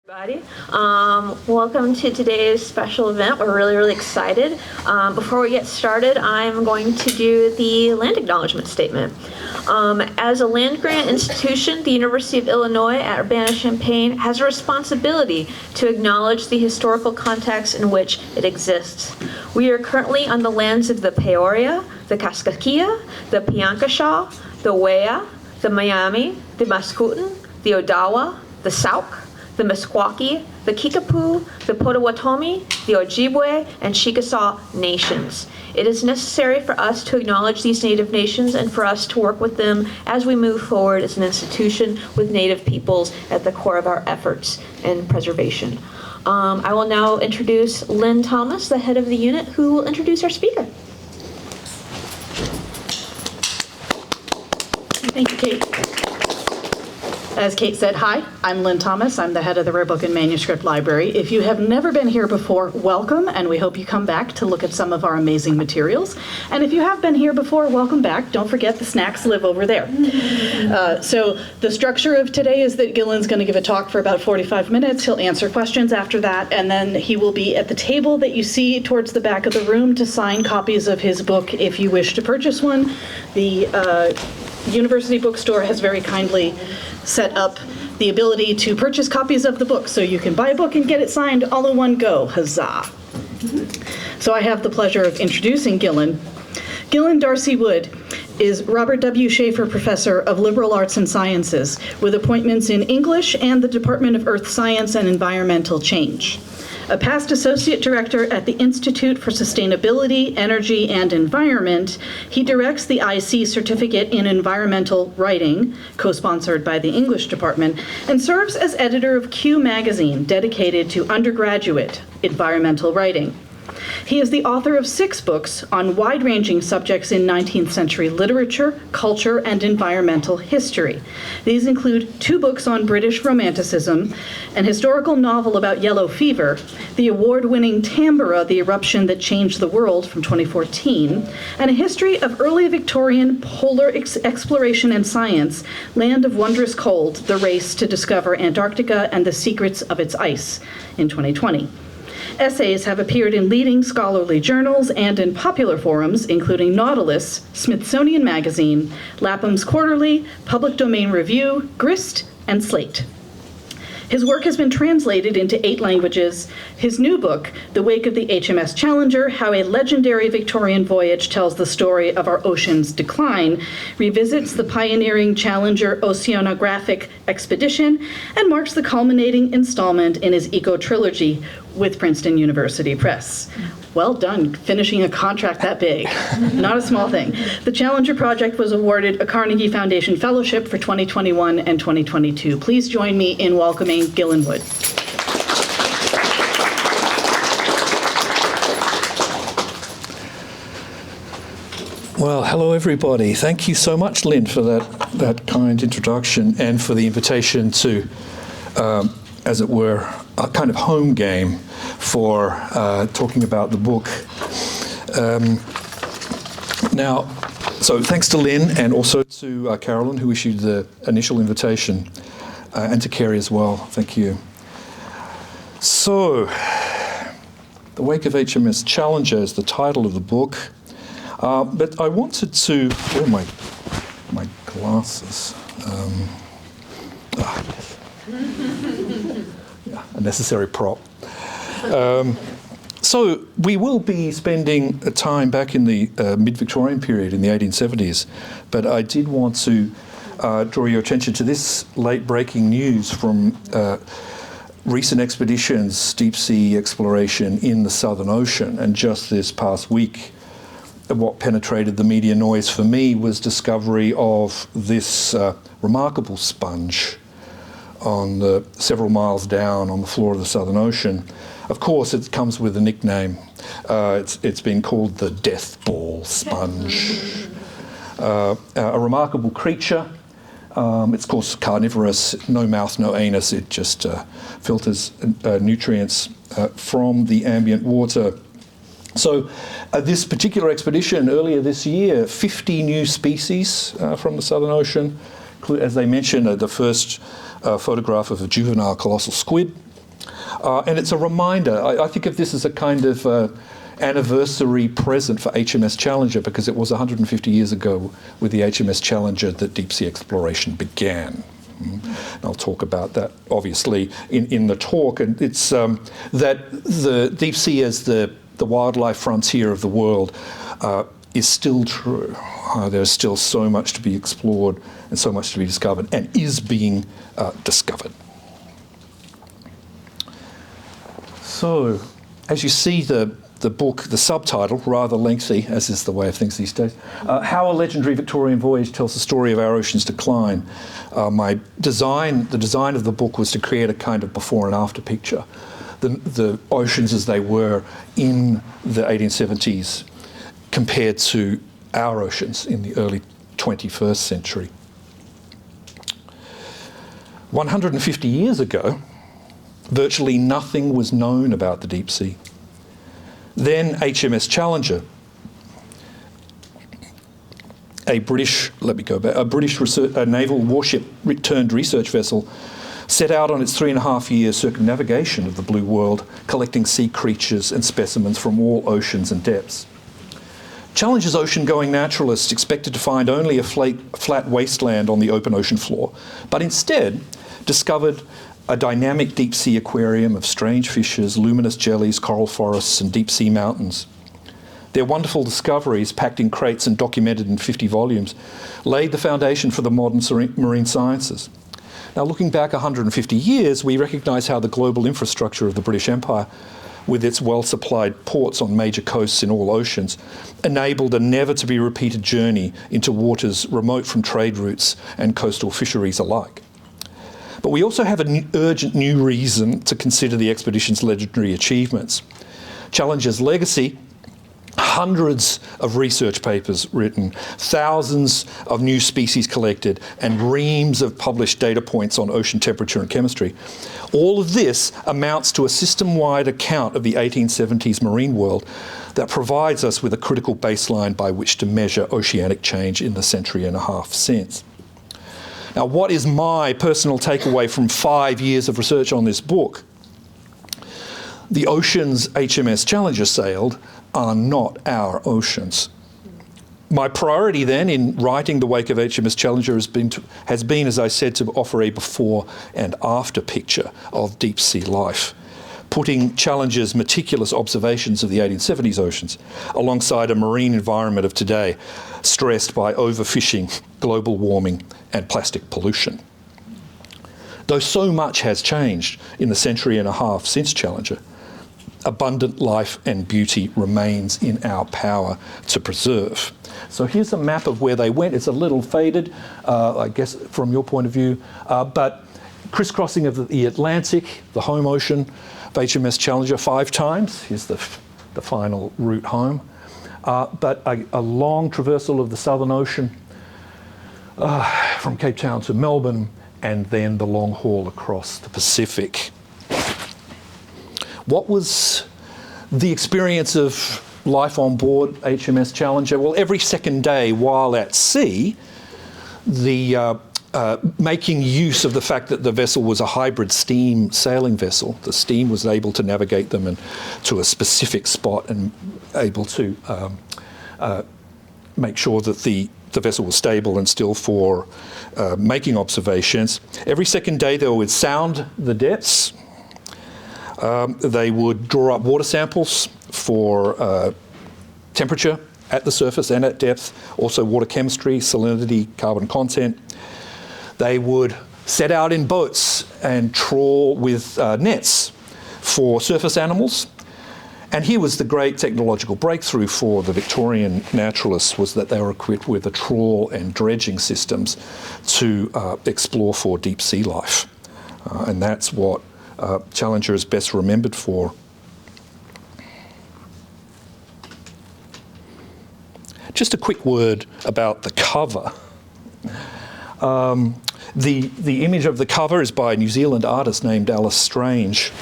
Everybody. Welcome to today's special event. We're really excited. Before we get started, I'm going to do the land acknowledgement statement. As a land-grant institution, the University of Illinois at Urbana-Champaign has a responsibility to acknowledge the historical context in which it exists. We are currently on the lands of the Peoria, the Kaskaskia, the Piankashaw, the Wea, the Miami, the Mascoutin, the Odawa, the Sauk, the Meskwaki, the Kickapoo, the Potawatomi, the Ojibwe, and Chickasaw nations. It is necessary for us to acknowledge these Native nations and for us to work with them as we move forward as an institution with Native peoples at the core of our efforts and preservation. I will now introduce Lynn Thomas, the head of the unit, who will introduce our speaker. Thank you, Kate. As Kate said, hi, I'm Lynn Thomas. I'm the head of the Rare Book and Manuscript Library. If you have never been here before, welcome, and we hope you come back to look at some of our amazing materials. And if you have been here before, welcome back. Don't forget the snacks live over there. So the structure of today is that Gillen's going to give a talk for about 45 minutes. He'll answer questions after that, and then he will be at the table that you see towards the back of the room to sign copies of his book if you wish to purchase one. The University Bookstore has very kindly set up the ability to purchase copies of the book, so you can buy a book and get it signed all in one go. Huzzah! So I have the pleasure of introducing Gillen. Gillen D'Arcy Wood is Robert W. Schaefer Professor of Liberal Arts and Sciences, with appointments in English and the Department of Earth Science and Environmental Change. A past associate director at the Institute for Sustainability, Energy, and Environment, he directs the IC Certificate in Environmental Writing, co-sponsored by the English department, and serves as editor of Q Magazine, dedicated to undergraduate environmental writing. He is the author of 6 books on wide-ranging subjects in 19th century literature, culture, and environmental history. These include 2 books on British Romanticism, an historical novel about yellow fever, the award-winning Tambora, The Eruption That Changed the World from 2014, and a history of early Victorian polar exploration and science, Land of Wondrous Cold, The Race to Discover Antarctica and the Secrets of Its Ice in 2020. Essays have appeared in leading scholarly journals and in popular forums, including Nautilus, Smithsonian Magazine, Lapham's Quarterly, Public Domain Review, Grist, and Slate. His work has been translated into 8 languages. His new book, The Wake of the HMS Challenger, How a Legendary Victorian Voyage Tells the Story of Our Ocean's Decline, revisits the pioneering Challenger oceanographic expedition and marks the culminating installment in his eco-trilogy with Princeton University Press. Well done, finishing a contract that big. Not a small thing. The Challenger Project was awarded a Carnegie Foundation Fellowship for 2021 and 2022. Please join me in welcoming Gillen Wood. Well, hello everybody. Thank you so much, Lynn, for that kind introduction and for the invitation to, as it were, a kind of home game for talking about the book. Now, so thanks to Lynn and also to Carolyn, who issued the initial invitation, and to Kerry as well. Thank you. So, The Wake of HMS Challenger is the title of the book. But I wanted to, where are my glasses? Yes. Yeah, a necessary prop. So we will be spending a time back in the mid-Victorian period in the 1870s, but I did want to draw your attention to this late-breaking news from recent expeditions, deep sea exploration in the Southern Ocean, and just this past week, what penetrated the media noise for me was discovery of this remarkable sponge on several miles down on the floor of the Southern Ocean. Of course, it comes with a nickname. It's been called the death ball sponge. A remarkable creature. It's of course carnivorous, no mouth, no anus. It just filters nutrients from the ambient water. So this particular expedition earlier this year, 50 new species from the Southern Ocean, as they mentioned, the first photograph of a juvenile colossal squid, And it's a reminder. I think of this as a kind of anniversary present for HMS Challenger, because it was 150 years ago with the HMS Challenger that deep sea exploration began. And I'll talk about that, obviously, in the talk. And it's that the deep sea as the wildlife frontier of the world is still true. There's still so much to be explored and so much to be discovered, and is being discovered. So, as you see, the book, the subtitle, rather lengthy, as is the way of things these days, How a Legendary Victorian Voyage Tells the Story of Our Ocean's Decline. The design of the book was to create a kind of before and after picture. The oceans as they were in the 1870s compared to our oceans in the early 21st century. 150 years ago, virtually nothing was known about the deep sea. Then HMS Challenger, a naval warship-turned research vessel, set out on its 3.5-year circumnavigation of the blue world, collecting sea creatures and specimens from all oceans and depths. Challenger's ocean-going naturalists expected to find only a flat wasteland on the open ocean floor, but instead discovered a dynamic deep-sea aquarium of strange fishes, luminous jellies, coral forests, and deep-sea mountains. Their wonderful discoveries, packed in crates and documented in 50 volumes, laid the foundation for the modern marine sciences. Now, looking back 150 years, we recognise how the global infrastructure of the British Empire, with its well-supplied ports on major coasts in all oceans, enabled a never-to-be-repeated journey into waters remote from trade routes and coastal fisheries alike. But we also have an urgent new reason to consider the expedition's legendary achievements. Challenger's legacy: hundreds of research papers written, thousands of new species collected, and reams of published data points on ocean temperature and chemistry. All of this amounts to a system-wide account of the 1870s marine world that provides us with a critical baseline by which to measure oceanic change in the century and a half since. Now, what is my personal takeaway from 5 years of research on this book? The oceans HMS Challenger sailed are not our oceans. My priority then in writing the Wake of HMS Challenger has been, as I said, to offer a before and after picture of deep sea life, putting Challenger's meticulous observations of the 1870s oceans alongside a marine environment of today, stressed by overfishing, global warming, and plastic pollution. Though so much has changed in the century and a half since Challenger, abundant life and beauty remains in our power to preserve. So here's a map of where they went. It's a little faded, I guess, from your point of view, but crisscrossing of the Atlantic, the home ocean of HMS Challenger 5 times. Here's the final route home. But a long traversal of the Southern Ocean from Cape Town to Melbourne, and then the long haul across the Pacific. What was the experience of life on board HMS Challenger? Well, every second day while at sea, the making use of the fact that the vessel was a hybrid steam sailing vessel. The steam was able to navigate them to a specific spot and able to make sure that the vessel was stable and still for making observations. Every second day they would sound the depths. They would draw up water samples for temperature at the surface and at depth, also water chemistry, salinity, carbon content. They would set out in boats and trawl with nets for surface animals. And here was the great technological breakthrough for the Victorian naturalists, was that they were equipped with a trawl and dredging systems to explore for deep sea life. And that's what Challenger is best remembered for. Just a quick word about the cover. The image of the cover is by a New Zealand artist named Alice Strange.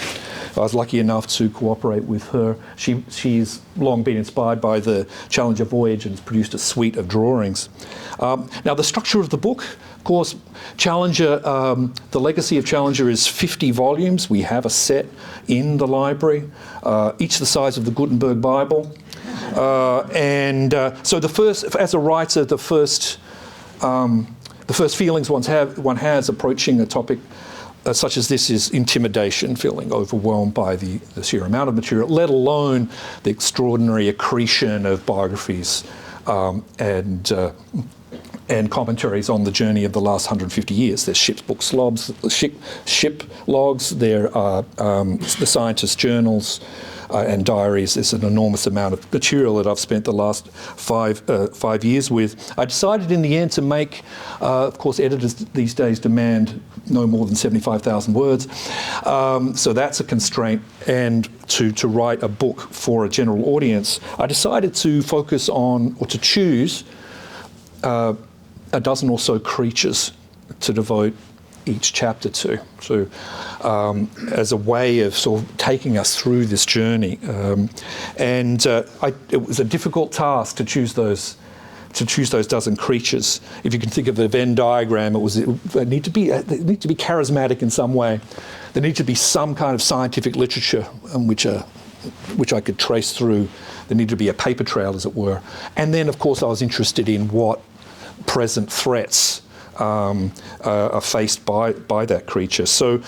I was lucky enough to cooperate with her. She's long been inspired by the Challenger voyage and has produced a suite of drawings. Now, the structure of the book, Of course, Challenger, the legacy of Challenger is 50 volumes. We have a set in the library, each the size of the Gutenberg Bible. So the first, as a writer, the first feelings one has approaching a topic such as this is intimidation, feeling overwhelmed by the sheer amount of material, let alone the extraordinary accretion of biographies and commentaries on the journey of the last 150 years. There's ship logs, there are the scientists' journals and diaries. There's an enormous amount of material that I've spent the last 5 years with. I decided in the end to make, of course, editors these days demand no more than 75,000 words. So that's a constraint. And to write a book for a general audience, I decided to focus on, or to choose, a dozen or so creatures to devote each chapter to. So as a way of sort of taking us through this journey. It was a difficult task to choose those dozen creatures. If you can think of the Venn diagram, they need to be charismatic in some way. There needs to be some kind of scientific literature which I could trace through. There needed to be a paper trail, as it were. And then, of course, I was interested in what present threats are faced by that creature. So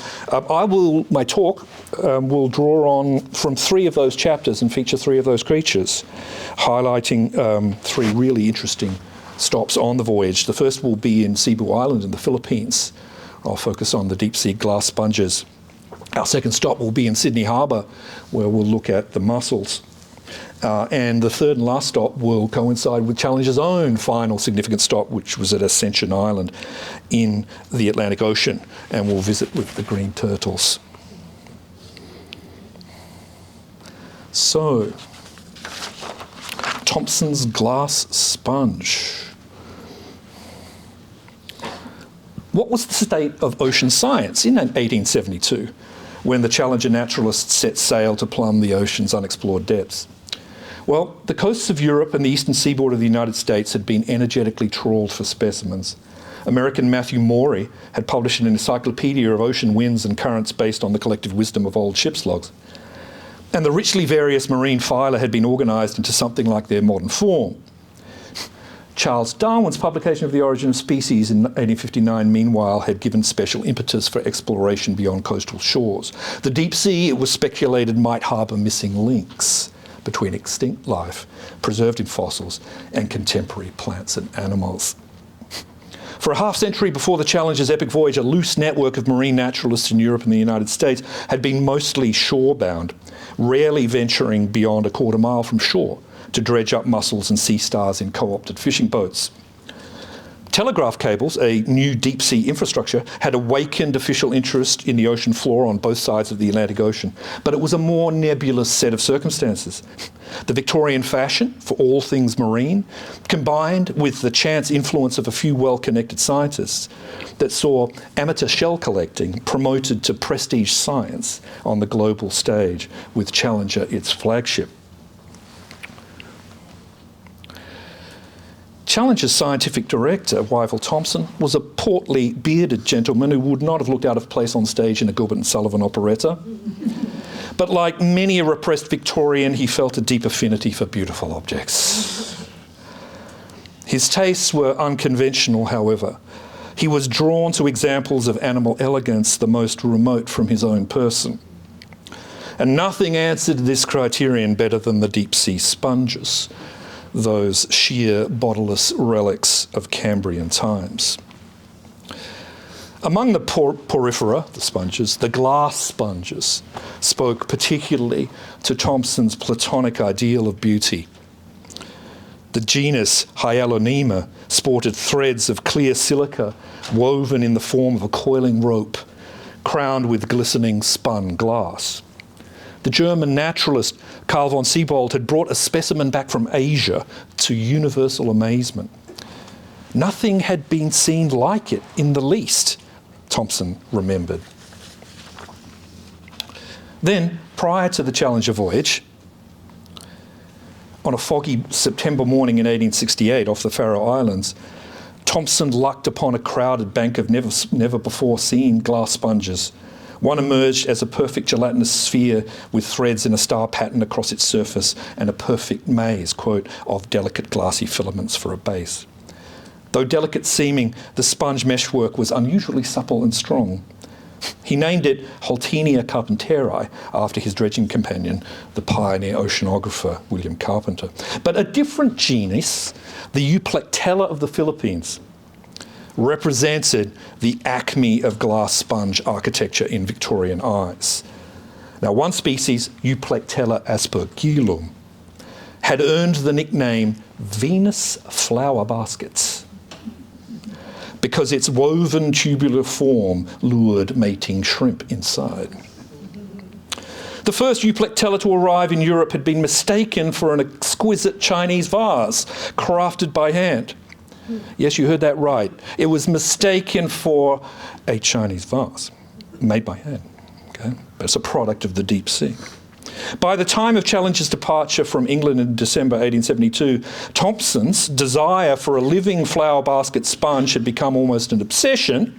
my talk will draw on from 3 of those chapters and feature 3 of those creatures, highlighting 3 really interesting stops on the voyage. The first will be in Cebu Island in the Philippines. I'll focus on the deep sea glass sponges. Our second stop will be in Sydney Harbour, where we'll look at the mussels. And the third and last stop will coincide with Challenger's own final significant stop, which was at Ascension Island in the Atlantic Ocean, and we'll visit with the green turtles. So, Thomson's glass sponge. What was the state of ocean science in 1872, when the Challenger naturalists set sail to plumb the ocean's unexplored depths? Well, the coasts of Europe and the eastern seaboard of the United States had been energetically trawled for specimens. American Matthew Morey had published an encyclopedia of ocean winds and currents based on the collective wisdom of old ship's logs. And the richly various marine phyla had been organised into something like their modern form. Charles Darwin's publication of The Origin of Species in 1859, meanwhile, had given special impetus for exploration beyond coastal shores. The deep sea, it was speculated, might harbour missing links between extinct life, preserved in fossils, and contemporary plants and animals. For a half-century before the Challenger's epic voyage, a loose network of marine naturalists in Europe and the United States had been mostly shore-bound, rarely venturing beyond a quarter mile from shore to dredge up mussels and sea stars in co-opted fishing boats. Telegraph cables, a new deep-sea infrastructure, had awakened official interest in the ocean floor on both sides of the Atlantic Ocean, but it was a more nebulous set of circumstances. The Victorian fashion for all things marine, combined with the chance influence of a few well-connected scientists that saw amateur shell collecting promoted to prestige science on the global stage, with Challenger its flagship. Challenger's scientific director, Wyville Thomson, was a portly, bearded gentleman who would not have looked out of place on stage in a Gilbert and Sullivan operetta. But like many a repressed Victorian, he felt a deep affinity for beautiful objects. His tastes were unconventional, however. He was drawn to examples of animal elegance the most remote from his own person. And nothing answered this criterion better than the deep-sea sponges, those sheer, bodiless relics of Cambrian times. Among the porifera, the sponges, the glass sponges spoke particularly to Thomson's Platonic ideal of beauty. The genus Hyalonema sported threads of clear silica woven in the form of a coiling rope, crowned with glistening spun glass. The German naturalist Carl von Siebold had brought a specimen back from Asia to universal amazement. Nothing had been seen like it in the least, Thomson remembered. Then, prior to the Challenger voyage, on a foggy September morning in 1868 off the Faroe Islands, Thompson lucked upon a crowded bank of never before seen glass sponges. One emerged as a perfect gelatinous sphere with threads in a star pattern across its surface and a perfect maze, quote, of delicate glassy filaments for a base. Though delicate seeming, the sponge meshwork was unusually supple and strong. He named it Holtenia carpenteri after his dredging companion, the pioneer oceanographer William Carpenter. But a different genus, the Euplectella of the Philippines, represented the acme of glass sponge architecture in Victorian eyes. Now, one species, Euplectella aspergillum, had earned the nickname Venus flower baskets because its woven tubular form lured mating shrimp inside. The first Euplectella to arrive in Europe had been mistaken for an exquisite Chinese vase crafted by hand. Yes, you heard that right. It was mistaken for a Chinese vase made by hand. Okay? But it's a product of the deep sea. By the time of Challenger's departure from England in December 1872, Thompson's desire for a living flower basket sponge had become almost an obsession,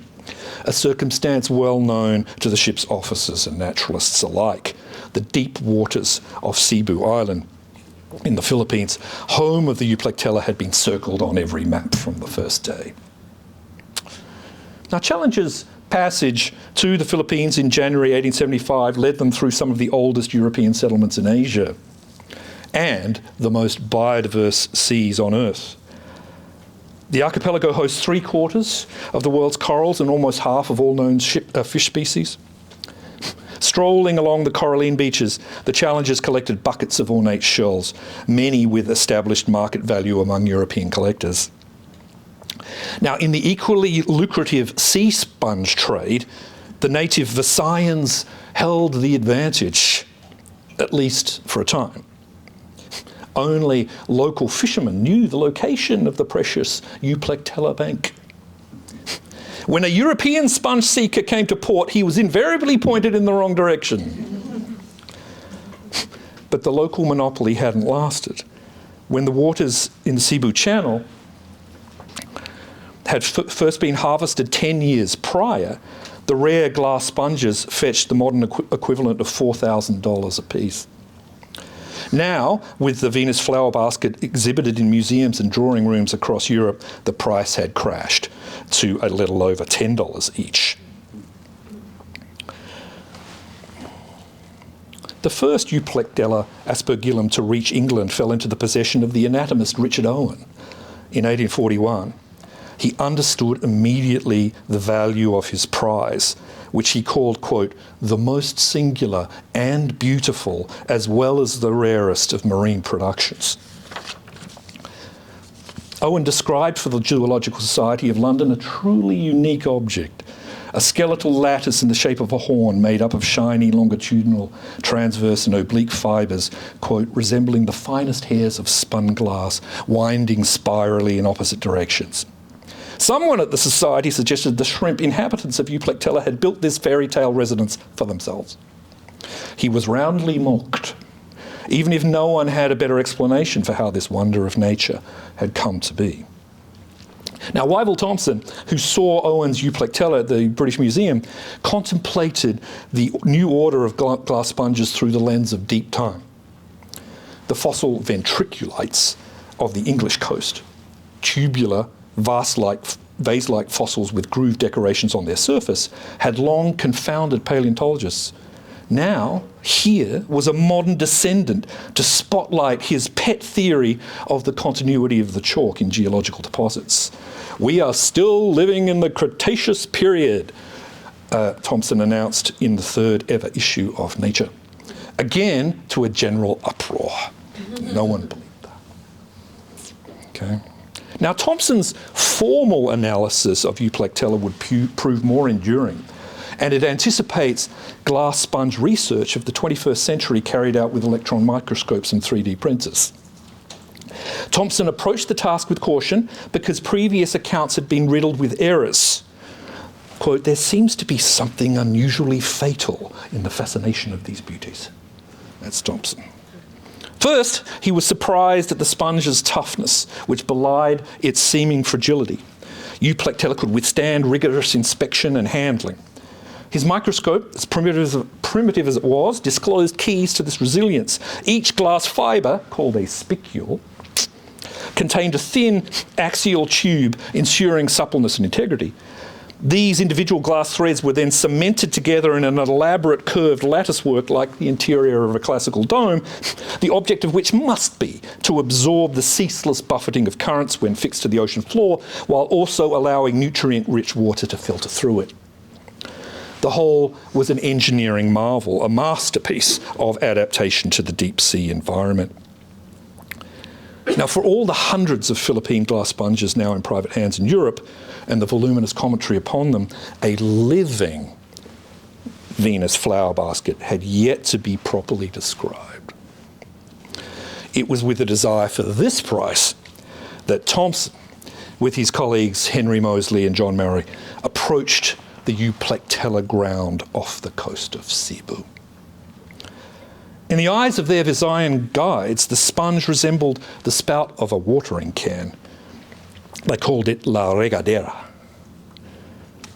a circumstance well known to the ship's officers and naturalists alike. The deep waters of Cebu Island in the Philippines, home of the Euplectella, had been circled on every map from the first day. Now, Challenger's passage to the Philippines in January 1875 led them through some of the oldest European settlements in Asia and the most biodiverse seas on Earth. The archipelago hosts 3/4 of the world's corals and almost half of all known fish species. Strolling along the coralline beaches, the Challengers collected buckets of ornate shells, many with established market value among European collectors. Now, in the equally lucrative sea sponge trade, the native Visayans held the advantage, at least for a time. Only local fishermen knew the location of the precious Euplectella bank. When a European sponge seeker came to port, he was invariably pointed in the wrong direction. But the local monopoly hadn't lasted. When the waters in the Cebu Channel had first been harvested 10 years prior, the rare glass sponges fetched the modern equivalent of $4,000 apiece. Now, with the Venus flower basket exhibited in museums and drawing rooms across Europe, the price had crashed to a little over $10 each. The first Euplectella aspergillum to reach England fell into the possession of the anatomist Richard Owen in 1841. He understood immediately the value of his prize, which he called, quote, the most singular and beautiful, as well as the rarest of marine productions. Owen described for the Zoological Society of London a truly unique object, a skeletal lattice in the shape of a horn made up of shiny longitudinal, transverse and oblique fibres, quote, resembling the finest hairs of spun glass, winding spirally in opposite directions. Someone at the Society suggested the shrimp inhabitants of Euplectella had built this fairy tale residence for themselves. He was roundly mocked, even if no one had a better explanation for how this wonder of nature had come to be. Now, Wyville Thomson, who saw Owen's Euplectella at the British Museum, contemplated the new order of glass sponges through the lens of deep time. The fossil ventriculites of the English coast, tubular, vase-like fossils with grooved decorations on their surface, had long confounded paleontologists. Now, here was a modern descendant to spotlight his pet theory of the continuity of the chalk in geological deposits. We are still living in the Cretaceous period, Thomson announced in the third ever issue of Nature. Again, to a general uproar. No one believed that. Okay. Now, Thomson's formal analysis of Euplectella would prove more enduring, and it anticipates glass sponge research of the 21st century carried out with electron microscopes and 3D printers. Thomson approached the task with caution because previous accounts had been riddled with errors. Quote, there seems to be something unusually fatal in the fascination of these beauties. That's Thomson. First, he was surprised at the sponge's toughness, which belied its seeming fragility. Euplectella could withstand rigorous inspection and handling. His microscope, as primitive as it was, disclosed keys to this resilience. Each glass fibre, called a spicule, contained a thin axial tube ensuring suppleness and integrity. These individual glass threads were then cemented together in an elaborate curved latticework like the interior of a classical dome, the object of which must be to absorb the ceaseless buffeting of currents when fixed to the ocean floor, while also allowing nutrient-rich water to filter through it. The whole was an engineering marvel, a masterpiece of adaptation to the deep sea environment. Now, for all the hundreds of Philippine glass sponges now in private hands in Europe and the voluminous commentary upon them, a living Venus flower basket had yet to be properly described. It was with a desire for this price that Thomson, with his colleagues Henry Moseley and John Murray, approached the Euplectella ground off the coast of Cebu. In the eyes of their Visayan guides, the sponge resembled the spout of a watering can. They called it La Regadera.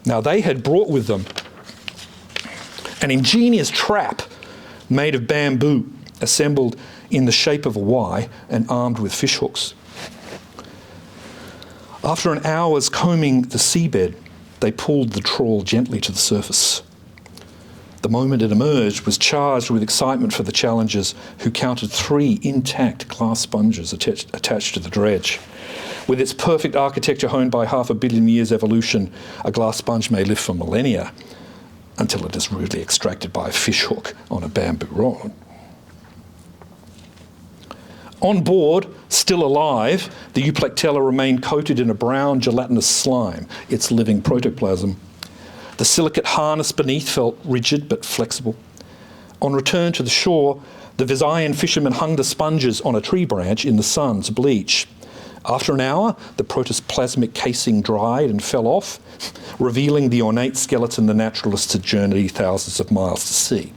Now, they had brought with them an ingenious trap made of bamboo, assembled in the shape of a Y and armed with fish hooks. After an hour's combing the seabed, they pulled the trawl gently to the surface. The moment it emerged was charged with excitement for the challengers, who counted 3 intact glass sponges attached to the dredge. With its perfect architecture honed by 500 million years evolution, a glass sponge may live for millennia until it is rudely extracted by a fish hook on a bamboo rod. On board, still alive, the Euplectella remained coated in a brown gelatinous slime, its living protoplasm. The silicate harness beneath felt rigid but flexible. On return to the shore, the Visayan fishermen hung the sponges on a tree branch in the sun to bleach. After an hour, the protoplasmic casing dried and fell off, revealing the ornate skeleton the naturalists had journeyed thousands of miles to see.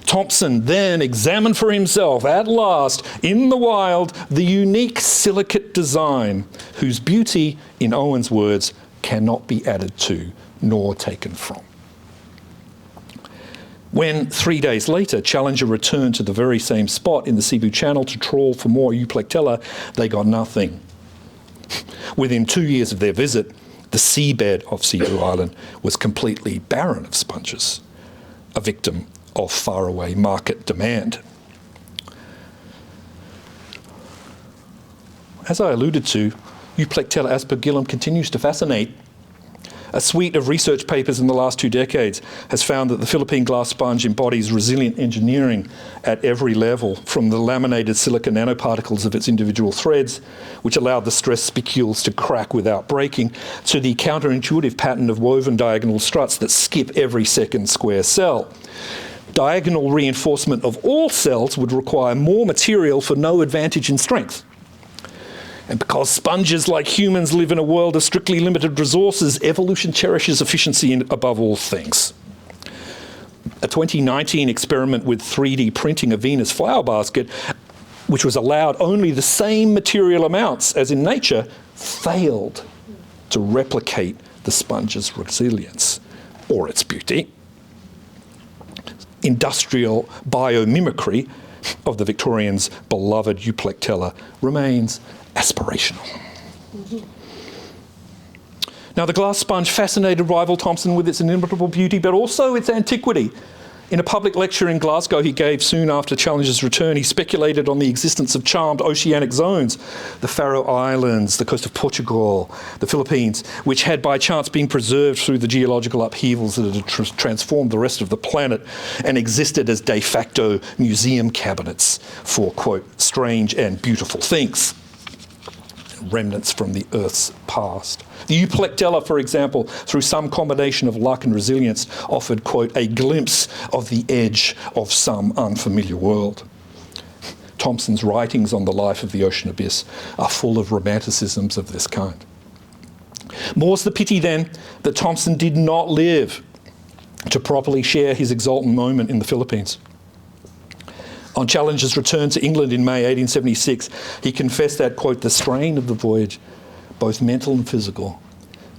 Thomson then examined for himself, at last, in the wild, the unique silicate design, whose beauty, in Owen's words, cannot be added to nor taken from. When 3 days later Challenger returned to the very same spot in the Cebu Channel to trawl for more Euplectella, they got nothing. Within 2 years of their visit, the seabed of Cebu Island was completely barren of sponges, a victim of faraway market demand. As I alluded to, Euplectella aspergillum continues to fascinate. A suite of research papers in the last 2 decades has found that the Philippine glass sponge embodies resilient engineering at every level, from the laminated silica nanoparticles of its individual threads, which allowed the stressed spicules to crack without breaking, to the counterintuitive pattern of woven diagonal struts that skip every second square cell. Diagonal reinforcement of all cells would require more material for no advantage in strength. And because sponges, like humans, live in a world of strictly limited resources, evolution cherishes efficiency above all things. A 2019 experiment with 3D printing a Venus flower basket, which was allowed only the same material amounts as in nature, failed to replicate the sponge's resilience or its beauty. Industrial biomimicry of the Victorians' beloved Euplectella remains aspirational. Now, the glass sponge fascinated rival Thomson with its inimitable beauty, but also its antiquity. In a public lecture in Glasgow he gave soon after Challenger's return, he speculated on the existence of charmed oceanic zones, the Faroe Islands, the coast of Portugal, the Philippines, which had by chance been preserved through the geological upheavals that had transformed the rest of the planet and existed as de facto museum cabinets for, quote, strange and beautiful things, remnants from the Earth's past. The Euplectella, for example, through some combination of luck and resilience, offered, quote, a glimpse of the edge of some unfamiliar world. Thomson's writings on the life of the ocean abyss are full of romanticisms of this kind. More's the pity, then, that Thomson did not live to properly share his exultant moment in the Philippines. On Challenger's return to England in May 1876, he confessed that, quote, the strain of the voyage both mental and physical,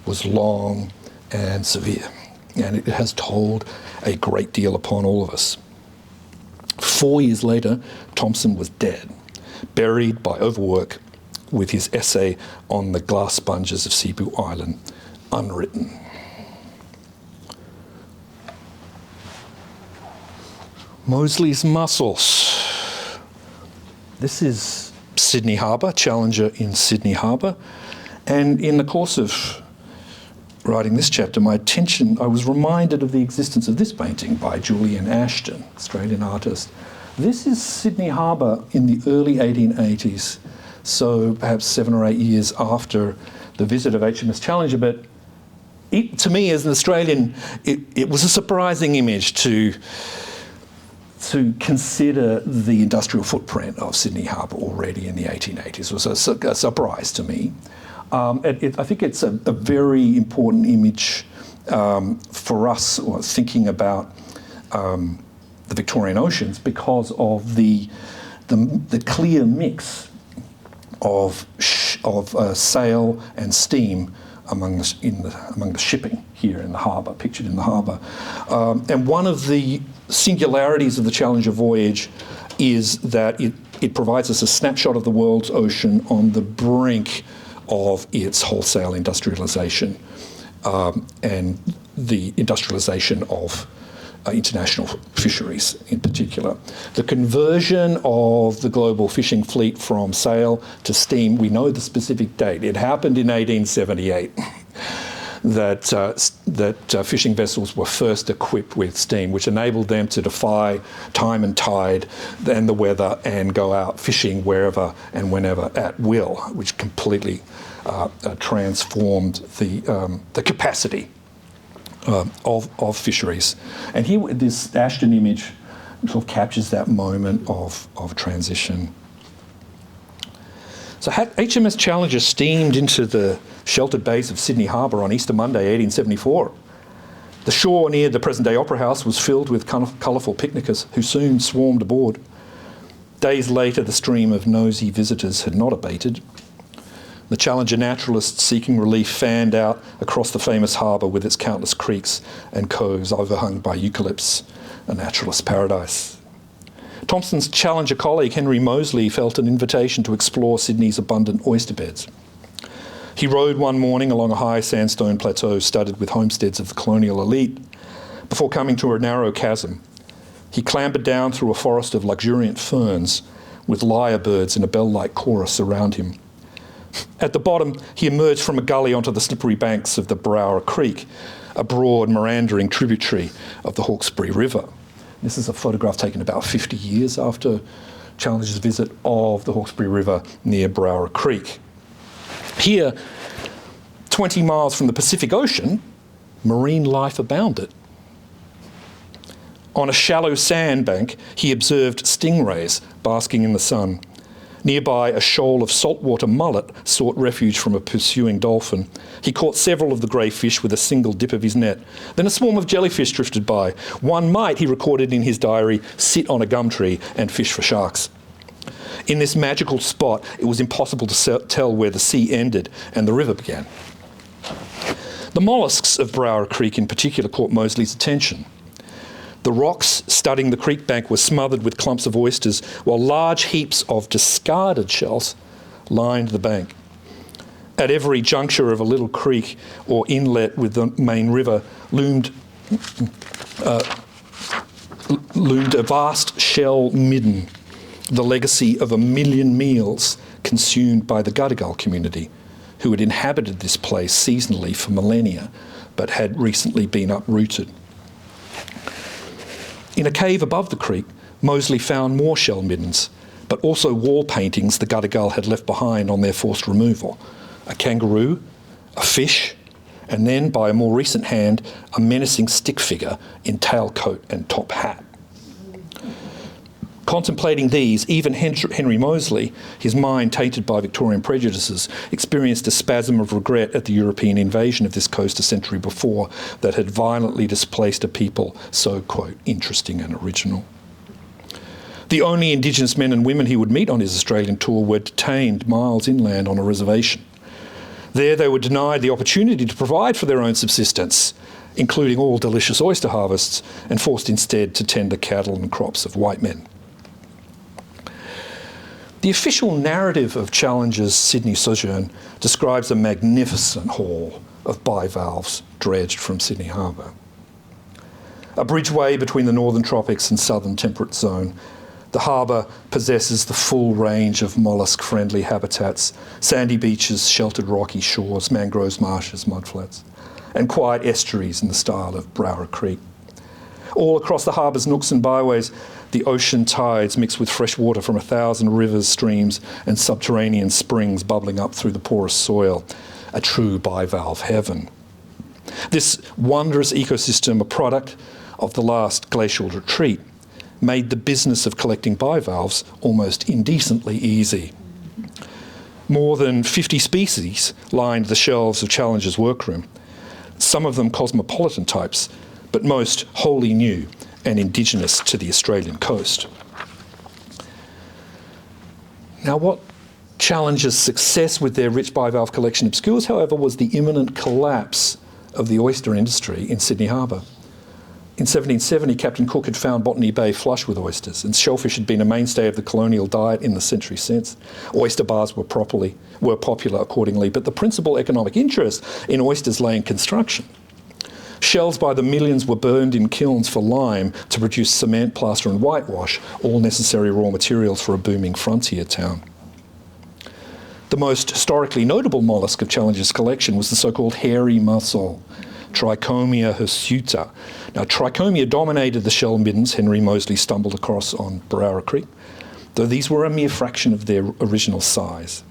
was long and severe, and it has told a great deal upon all of us. 4 years later, Thompson was dead, buried by overwork, with his essay on the glass sponges of Cebu Island unwritten. Moseley's mussels. This is Sydney Harbour, Challenger in Sydney Harbour. And in the course of writing this chapter, I was reminded of the existence of this painting by Julian Ashton, Australian artist. This is Sydney Harbour in the early 1880s, so perhaps 7 or 8 years after the visit of HMS Challenger. But to me, as an Australian, it was a surprising image to consider the industrial footprint of Sydney Harbour already in the 1880s. It was a surprise to me. I think it's a very important image for us thinking about the Victorian oceans because of the clear mix of sail and steam among the shipping here in the harbour, pictured in the harbour. And one of the singularities of the Challenger voyage is that it provides us a snapshot of the world's ocean on the brink of its wholesale industrialisation and the industrialisation of international fisheries in particular. The conversion of the global fishing fleet from sail to steam, we know the specific date. It happened in 1878 that fishing vessels were first equipped with steam, which enabled them to defy time and tide and the weather and go out fishing wherever and whenever at will, which completely transformed the capacity of fisheries. And here, this Ashton image sort of captures that moment of transition. So HMS Challenger steamed into the sheltered bays of Sydney Harbour on Easter Monday, 1874. The shore near the present-day Opera House was filled with colourful picnickers who soon swarmed aboard. Days later, the stream of nosy visitors had not abated. The Challenger naturalists seeking relief fanned out across the famous harbour with its countless creeks and coves overhung by eucalypts, a naturalist's paradise. Thompson's Challenger colleague Henry Moseley felt an invitation to explore Sydney's abundant oyster beds. He rode one morning along a high sandstone plateau studded with homesteads of the colonial elite. Before coming to a narrow chasm, he clambered down through a forest of luxuriant ferns with lyrebirds in a bell-like chorus around him. At the bottom, he emerged from a gully onto the slippery banks of the Brower Creek, a broad, meandering tributary of the Hawkesbury River. This is a photograph taken about 50 years after Challenger's visit of the Hawkesbury River near Brower Creek. Here, 20 miles from the Pacific Ocean, marine life abounded. On a shallow sandbank, he observed stingrays basking in the sun. Nearby, a shoal of saltwater mullet sought refuge from a pursuing dolphin. He caught several of the grey fish with a single dip of his net. Then a swarm of jellyfish drifted by. One might, he recorded in his diary, sit on a gum tree and fish for sharks. In this magical spot, it was impossible to tell where the sea ended and the river began. The molluscs of Brower Creek in particular caught Moseley's attention. The rocks studding the creek bank were smothered with clumps of oysters, while large heaps of discarded shells lined the bank. At every juncture of a little creek or inlet with the main river loomed a vast shell midden, the legacy of 1 million meals consumed by the Gadigal community, who had inhabited this place seasonally for millennia, but had recently been uprooted. In a cave above the creek, Moseley found more shell middens, but also wall paintings the Gadigal had left behind on their forced removal. A kangaroo, a fish, and then, by a more recent hand, a menacing stick figure in tailcoat and top hat. Contemplating these, even Henry Moseley, his mind tainted by Victorian prejudices, experienced a spasm of regret at the European invasion of this coast a century before that had violently displaced a people so, quote, interesting and original. The only Indigenous men and women he would meet on his Australian tour were detained miles inland on a reservation. There they were denied the opportunity to provide for their own subsistence, including all delicious oyster harvests, and forced instead to tend the cattle and crops of white men. The official narrative of Challenger's Sydney sojourn describes a magnificent haul of bivalves dredged from Sydney Harbour. A bridgeway between the northern tropics and southern temperate zone, the harbour possesses the full range of mollusk-friendly habitats, sandy beaches, sheltered rocky shores, mangroves, marshes, mudflats, and quiet estuaries in the style of Browra Creek. All across the harbour's nooks and byways, the ocean tides mix with fresh water from 1,000 rivers, streams, and subterranean springs bubbling up through the porous soil, a true bivalve heaven. This wondrous ecosystem, a product of the last glacial retreat, made the business of collecting bivalves almost indecently easy. More than 50 species lined the shelves of Challenger's workroom, some of them cosmopolitan types, but most wholly new and indigenous to the Australian coast. Now, what Challenger's success with their rich bivalve collection obscures, however, was the imminent collapse of the oyster industry in Sydney Harbour. In 1770, Captain Cook had found Botany Bay flush with oysters, and shellfish had been a mainstay of the colonial diet in the century since. Oyster bars were popular accordingly, but the principal economic interest in oysters lay in construction. Shells by the millions were burned in kilns for lime to produce cement, plaster and whitewash, all necessary raw materials for a booming frontier town. The most historically notable mollusk of Challenger's collection was the so-called hairy mussel, Trichomia hirsuta. Now, Trichomia dominated the shell middens Henry Moseley stumbled across on Browra Creek, though these were a mere fraction of their original size.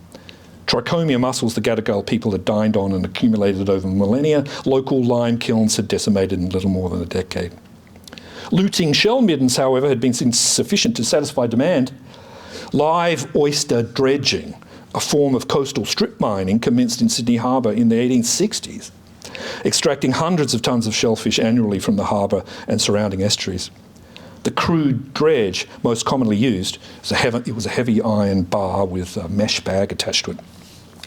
Trichomia mussels the Gadigal people had dined on and accumulated over millennia. Local lime kilns had decimated in little more than a decade. Looting shell middens, however, had been insufficient to satisfy demand. Live oyster dredging, a form of coastal strip mining, commenced in Sydney Harbour in the 1860s, extracting hundreds of tonnes of shellfish annually from the harbour and surrounding estuaries. The crude dredge, most commonly used, was a heavy iron bar with a mesh bag attached to it.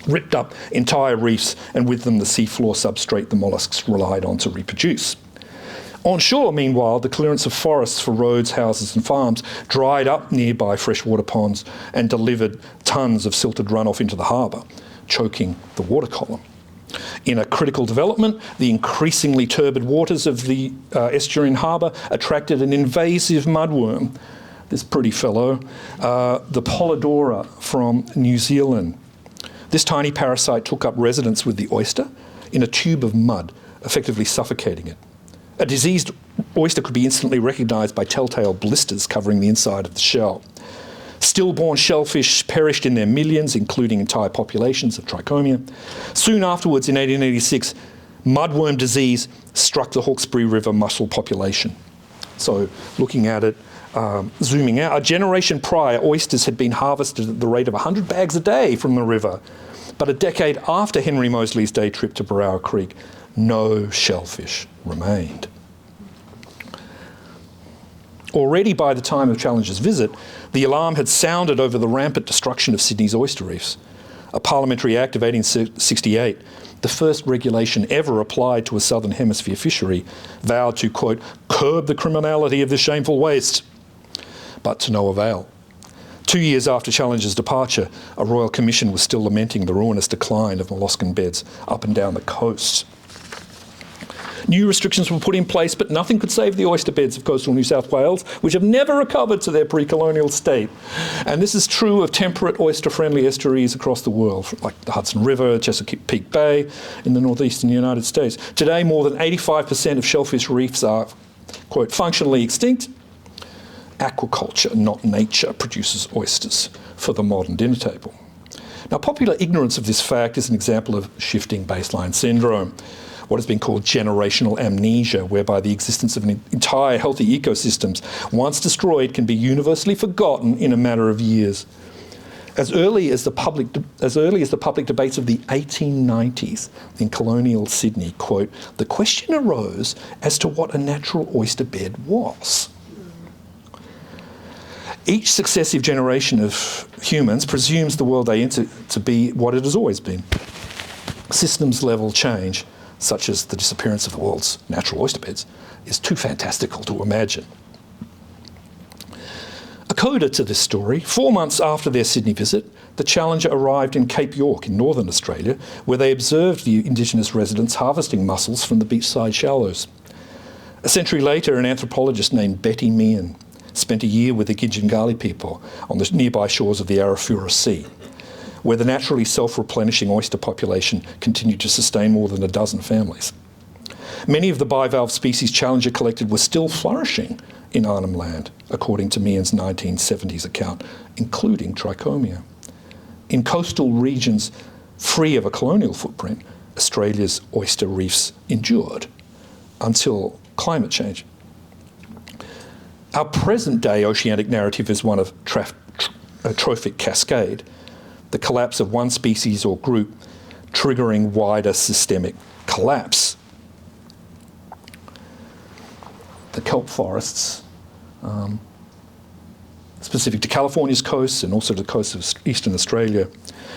Ripped up entire reefs, and with them the seafloor substrate the molluscs relied on to reproduce. On shore, meanwhile, the clearance of forests for roads, houses and farms dried up nearby freshwater ponds and delivered tonnes of silted runoff into the harbour, choking the water column. In a critical development, the increasingly turbid waters of the estuarine harbour attracted an invasive mudworm, this pretty fellow, the Polydora from New Zealand. This tiny parasite took up residence with the oyster in a tube of mud, effectively suffocating it. A diseased oyster could be instantly recognised by telltale blisters covering the inside of the shell. Stillborn shellfish perished in their millions, including entire populations of Trichomia. Soon afterwards, in 1886, mudworm disease struck the Hawkesbury River mussel population. So, looking at it, zooming out, a generation prior, oysters had been harvested at the rate of 100 bags a day from the river. But a decade after Henry Moseley's day trip to Browra Creek, no shellfish remained. Already by the time of Challenger's visit, the alarm had sounded over the rampant destruction of Sydney's oyster reefs. A parliamentary act of 1868, the first regulation ever applied to a southern hemisphere fishery, vowed to, quote, curb the criminality of this shameful waste, but to no avail. 2 years after Challenger's departure, a royal commission was still lamenting the ruinous decline of molluscan beds up and down the coast. New restrictions were put in place, but nothing could save the oyster beds of coastal New South Wales, which have never recovered to their pre-colonial state. And this is true of temperate oyster-friendly estuaries across the world, like the Hudson River, Chesapeake Bay in the northeastern United States. Today, more than 85% of shellfish reefs are, quote, functionally extinct. Aquaculture, not nature, produces oysters for the modern dinner table. Now, popular ignorance of this fact is an example of shifting baseline syndrome, what has been called generational amnesia, whereby the existence of an entire healthy ecosystems, once destroyed, can be universally forgotten in a matter of years. As early as the public debates of the 1890s in colonial Sydney, quote, the question arose as to what a natural oyster bed was. Each successive generation of humans presumes the world they enter to be what it has always been. systems level change, such as the disappearance of the world's natural oyster beds, is too fantastical to imagine. A coda to this story: 4 months after their Sydney visit, the Challenger arrived in Cape York in northern Australia, where they observed the Indigenous residents harvesting mussels from the beachside shallows. A century later, an anthropologist named Betty Meehan spent a year with the Gidjingali people on the nearby shores of the Arafura Sea, where the naturally self-replenishing oyster population continued to sustain more than a dozen families. Many of the bivalve species Challenger collected were still flourishing in Arnhem Land, according to Meehan's 1970s account, including trichomia. In coastal regions free of a colonial footprint, Australia's oyster reefs endured until climate change. Our present-day oceanic narrative is one of a trophic cascade, the collapse of one species or group triggering wider systemic collapse. The kelp forests, specific to California's coast and also the coast of eastern Australia.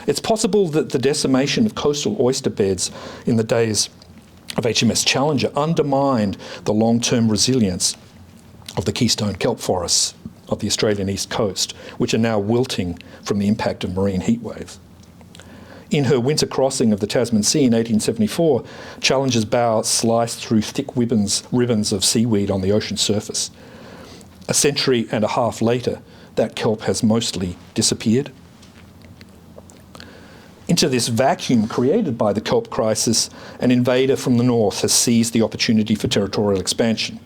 It's possible that the decimation of coastal oyster beds in the days of HMS Challenger undermined the long-term resilience of the keystone kelp forests of the Australian east coast, which are now wilting from the impact of marine heat waves. In her winter crossing of the Tasman Sea in 1874, Challenger's bow sliced through thick ribbons of seaweed on the ocean surface. A century and a half later, that kelp has mostly disappeared. Into this vacuum created by the kelp crisis, an invader from the north has seized the opportunity for territorial expansion.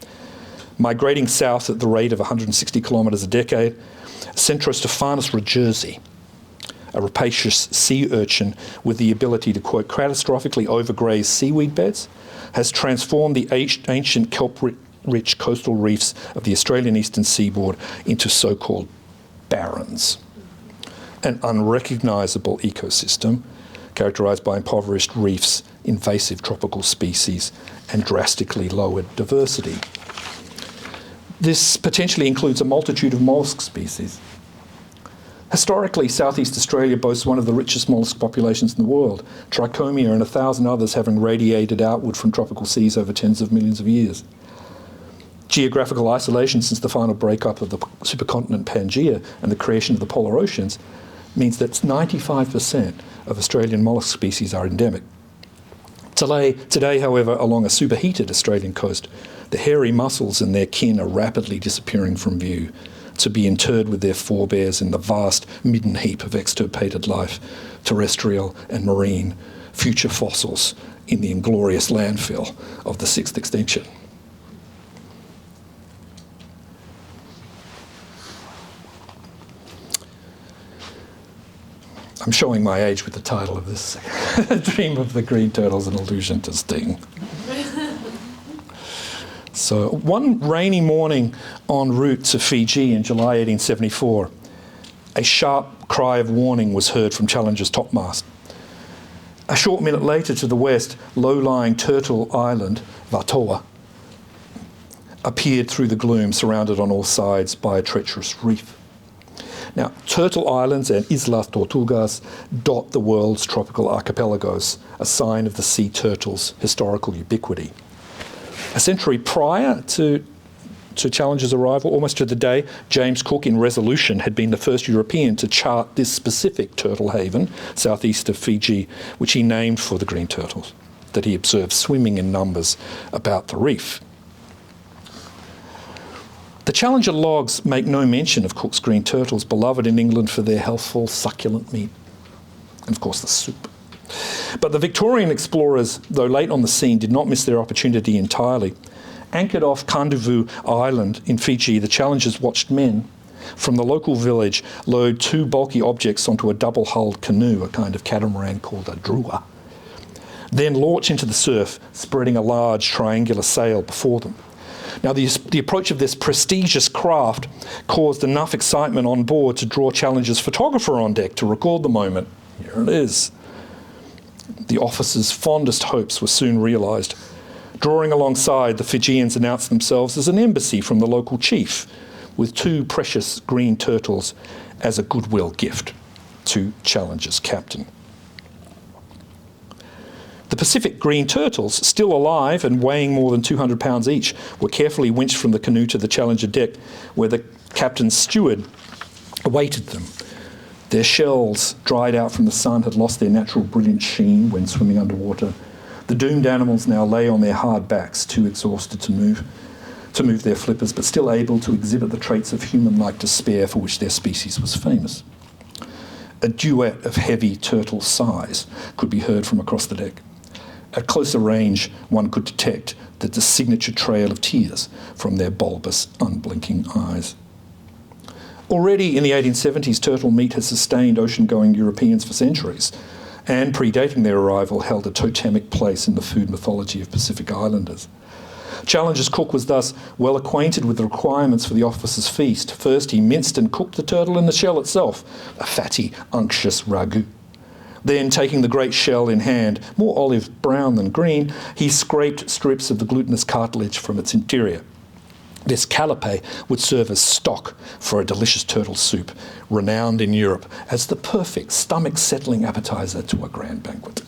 Migrating south at the rate of 160 kilometres a decade, Centrostephanus regersii, a rapacious sea urchin with the ability to, quote, catastrophically overgraze seaweed beds, has transformed the ancient kelp-rich coastal reefs of the Australian eastern seaboard into so-called barrens. An unrecognisable ecosystem characterised by impoverished reefs, invasive tropical species, and drastically lowered diversity. This potentially includes a multitude of mollusk species. Historically, Southeast Australia boasts one of the richest mollusk populations in the world, trichomia and 1,000 others having radiated outward from tropical seas over tens of millions of years. Geographical isolation since the final breakup of the supercontinent Pangaea and the creation of the polar oceans means that 95% of Australian mollusk species are endemic. Today, however, along a superheated Australian coast, the hairy mussels and their kin are rapidly disappearing from view, to be interred with their forebears in the vast midden heap of extirpated life, terrestrial and marine, future fossils in the inglorious landfill of the sixth extinction. I'm showing my age with the title of this, Dream of the Green Turtles, an allusion to Sting. So one rainy morning en route to Fiji in July 1874, a sharp cry of warning was heard from Challenger's topmast. A short minute later, to the west, low-lying Turtle Island, Vatoa, appeared through the gloom, surrounded on all sides by a treacherous reef. Now, Turtle Islands and Islas Tortugas dot the world's tropical archipelagos, a sign of the sea turtle's historical ubiquity. A century prior to Challenger's arrival, almost to the day, James Cook in Resolution had been the first European to chart this specific turtle haven, southeast of Fiji, which he named for the green turtles, that he observed swimming in numbers about the reef. The Challenger logs make no mention of Cook's green turtles, beloved in England for their healthful, succulent meat, and of course the soup. But the Victorian explorers, though late on the scene, did not miss their opportunity entirely. Anchored off Kandivu Island in Fiji, the Challengers watched men from the local village load two bulky objects onto a double-hulled canoe, a kind of catamaran called a drua, then launch into the surf, spreading a large triangular sail before them. Now, the approach of this prestigious craft caused enough excitement on board to draw Challenger's photographer on deck to record the moment. Here it is. The officer's fondest hopes were soon realised. Drawing alongside, the Fijians announced themselves as an embassy from the local chief, with two precious green turtles as a goodwill gift to Challenger's captain. The Pacific green turtles, still alive and weighing more than 200 pounds each, were carefully winched from the canoe to the Challenger deck, where the captain's steward awaited them. Their shells, dried out from the sun, had lost their natural brilliant sheen when swimming underwater. The doomed animals now lay on their hard backs, too exhausted to move their flippers, but still able to exhibit the traits of human-like despair for which their species was famous. A duet of heavy turtle sighs could be heard from across the deck. At closer range, one could detect the signature trail of tears from their bulbous, unblinking eyes. Already in the 1870s, turtle meat has sustained ocean-going Europeans for centuries, and predating their arrival held a totemic place in the food mythology of Pacific Islanders. Challenger's cook was thus well acquainted with the requirements for the officer's feast. First, he minced and cooked the turtle in the shell itself, a fatty, unctuous ragout. Then, taking the great shell in hand, more olive brown than green, he scraped strips of the glutinous cartilage from its interior. This calipe would serve as stock for a delicious turtle soup, renowned in Europe as the perfect stomach-settling appetizer to a grand banquet.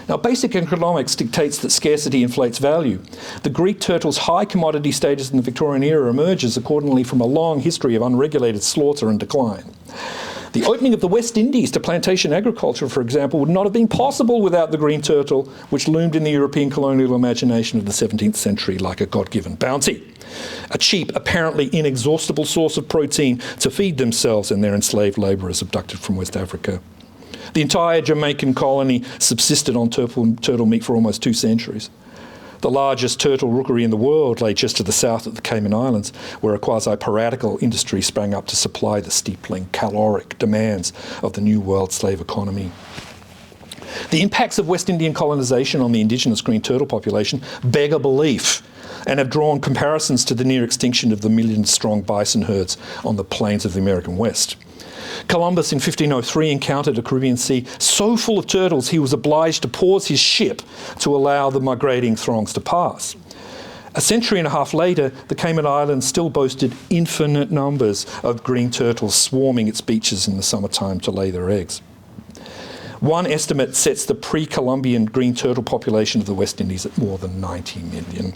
Now, basic economics dictates that scarcity inflates value. The Greek turtle's high commodity status in the Victorian era emerges accordingly from a long history of unregulated slaughter and decline. The opening of the West Indies to plantation agriculture, for example, would not have been possible without the green turtle, which loomed in the European colonial imagination of the 17th century like a God-given bounty. A cheap, apparently inexhaustible source of protein to feed themselves and their enslaved labourers abducted from West Africa. The entire Jamaican colony subsisted on turtle meat for almost 2 centuries. The largest turtle rookery in the world lay just to the south of the Cayman Islands, where a quasi-piratical industry sprang up to supply the steepling caloric demands of the New World slave economy. The impacts of West Indian colonisation on the indigenous green turtle population beg a belief and have drawn comparisons to the near extinction of the million-strong bison herds on the plains of the American West. Columbus in 1503 encountered a Caribbean sea so full of turtles he was obliged to pause his ship to allow the migrating throngs to pass. A century and a half later, the Cayman Islands still boasted infinite numbers of green turtles swarming its beaches in the summertime to lay their eggs. One estimate sets the pre-Columbian green turtle population of the West Indies at more than 90 million.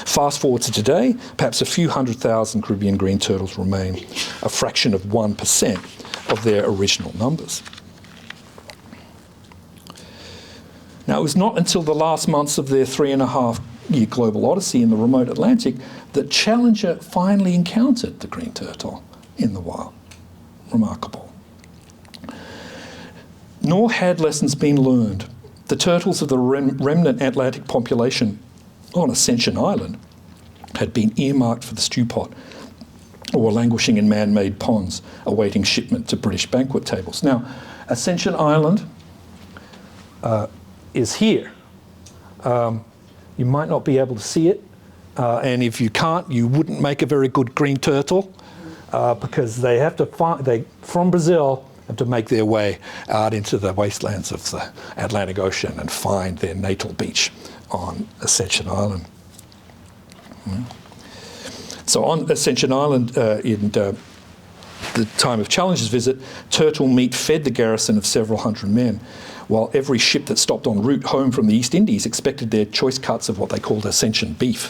Fast forward to today, perhaps a few 100,000 Caribbean green turtles remain, a fraction of 1% of their original numbers. Now, it was not until the last months of their 3.5-year global odyssey in the remote Atlantic that Challenger finally encountered the green turtle in the wild. Remarkable. Nor had lessons been learned. The turtles of the remnant Atlantic population on Ascension Island had been earmarked for the stew pot or were languishing in man-made ponds awaiting shipment to British banquet tables. Now, Ascension Island is here. You might not be able to see it, and if you can't, you wouldn't make a very good green turtle because they have to from Brazil, have to make their way out into the wastelands of the Atlantic Ocean and find their natal beach on Ascension Island. So on Ascension Island, in the time of Challenger's visit, turtle meat fed the garrison of several hundred men, while every ship that stopped en route home from the East Indies expected their choice cuts of what they called Ascension beef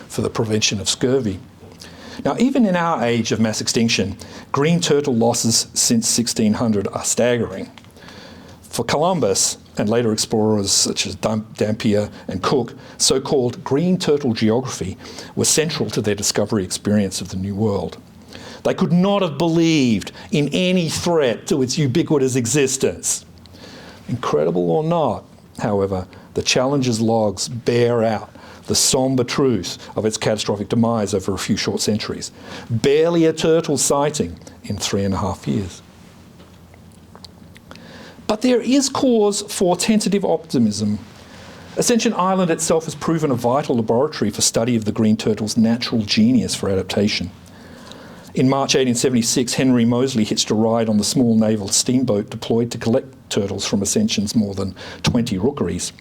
for the prevention of scurvy. Now, even in our age of mass extinction, green turtle losses since 1600 are staggering. For Columbus and later explorers such as Dampier and Cook, so-called green turtle geography was central to their discovery experience of the New World. They could not have believed in any threat to its ubiquitous existence. Incredible or not, however, the Challenger's logs bear out the sombre truth of its catastrophic demise over a few short centuries. Barely a turtle sighting in 3.5 years. But there is cause for tentative optimism. Ascension Island itself has proven a vital laboratory for study of the green turtle's natural genius for adaptation. In March 1876, Henry Moseley hitched a ride on the small naval steamboat deployed to collect turtles from Ascension's more than 20 rookeries.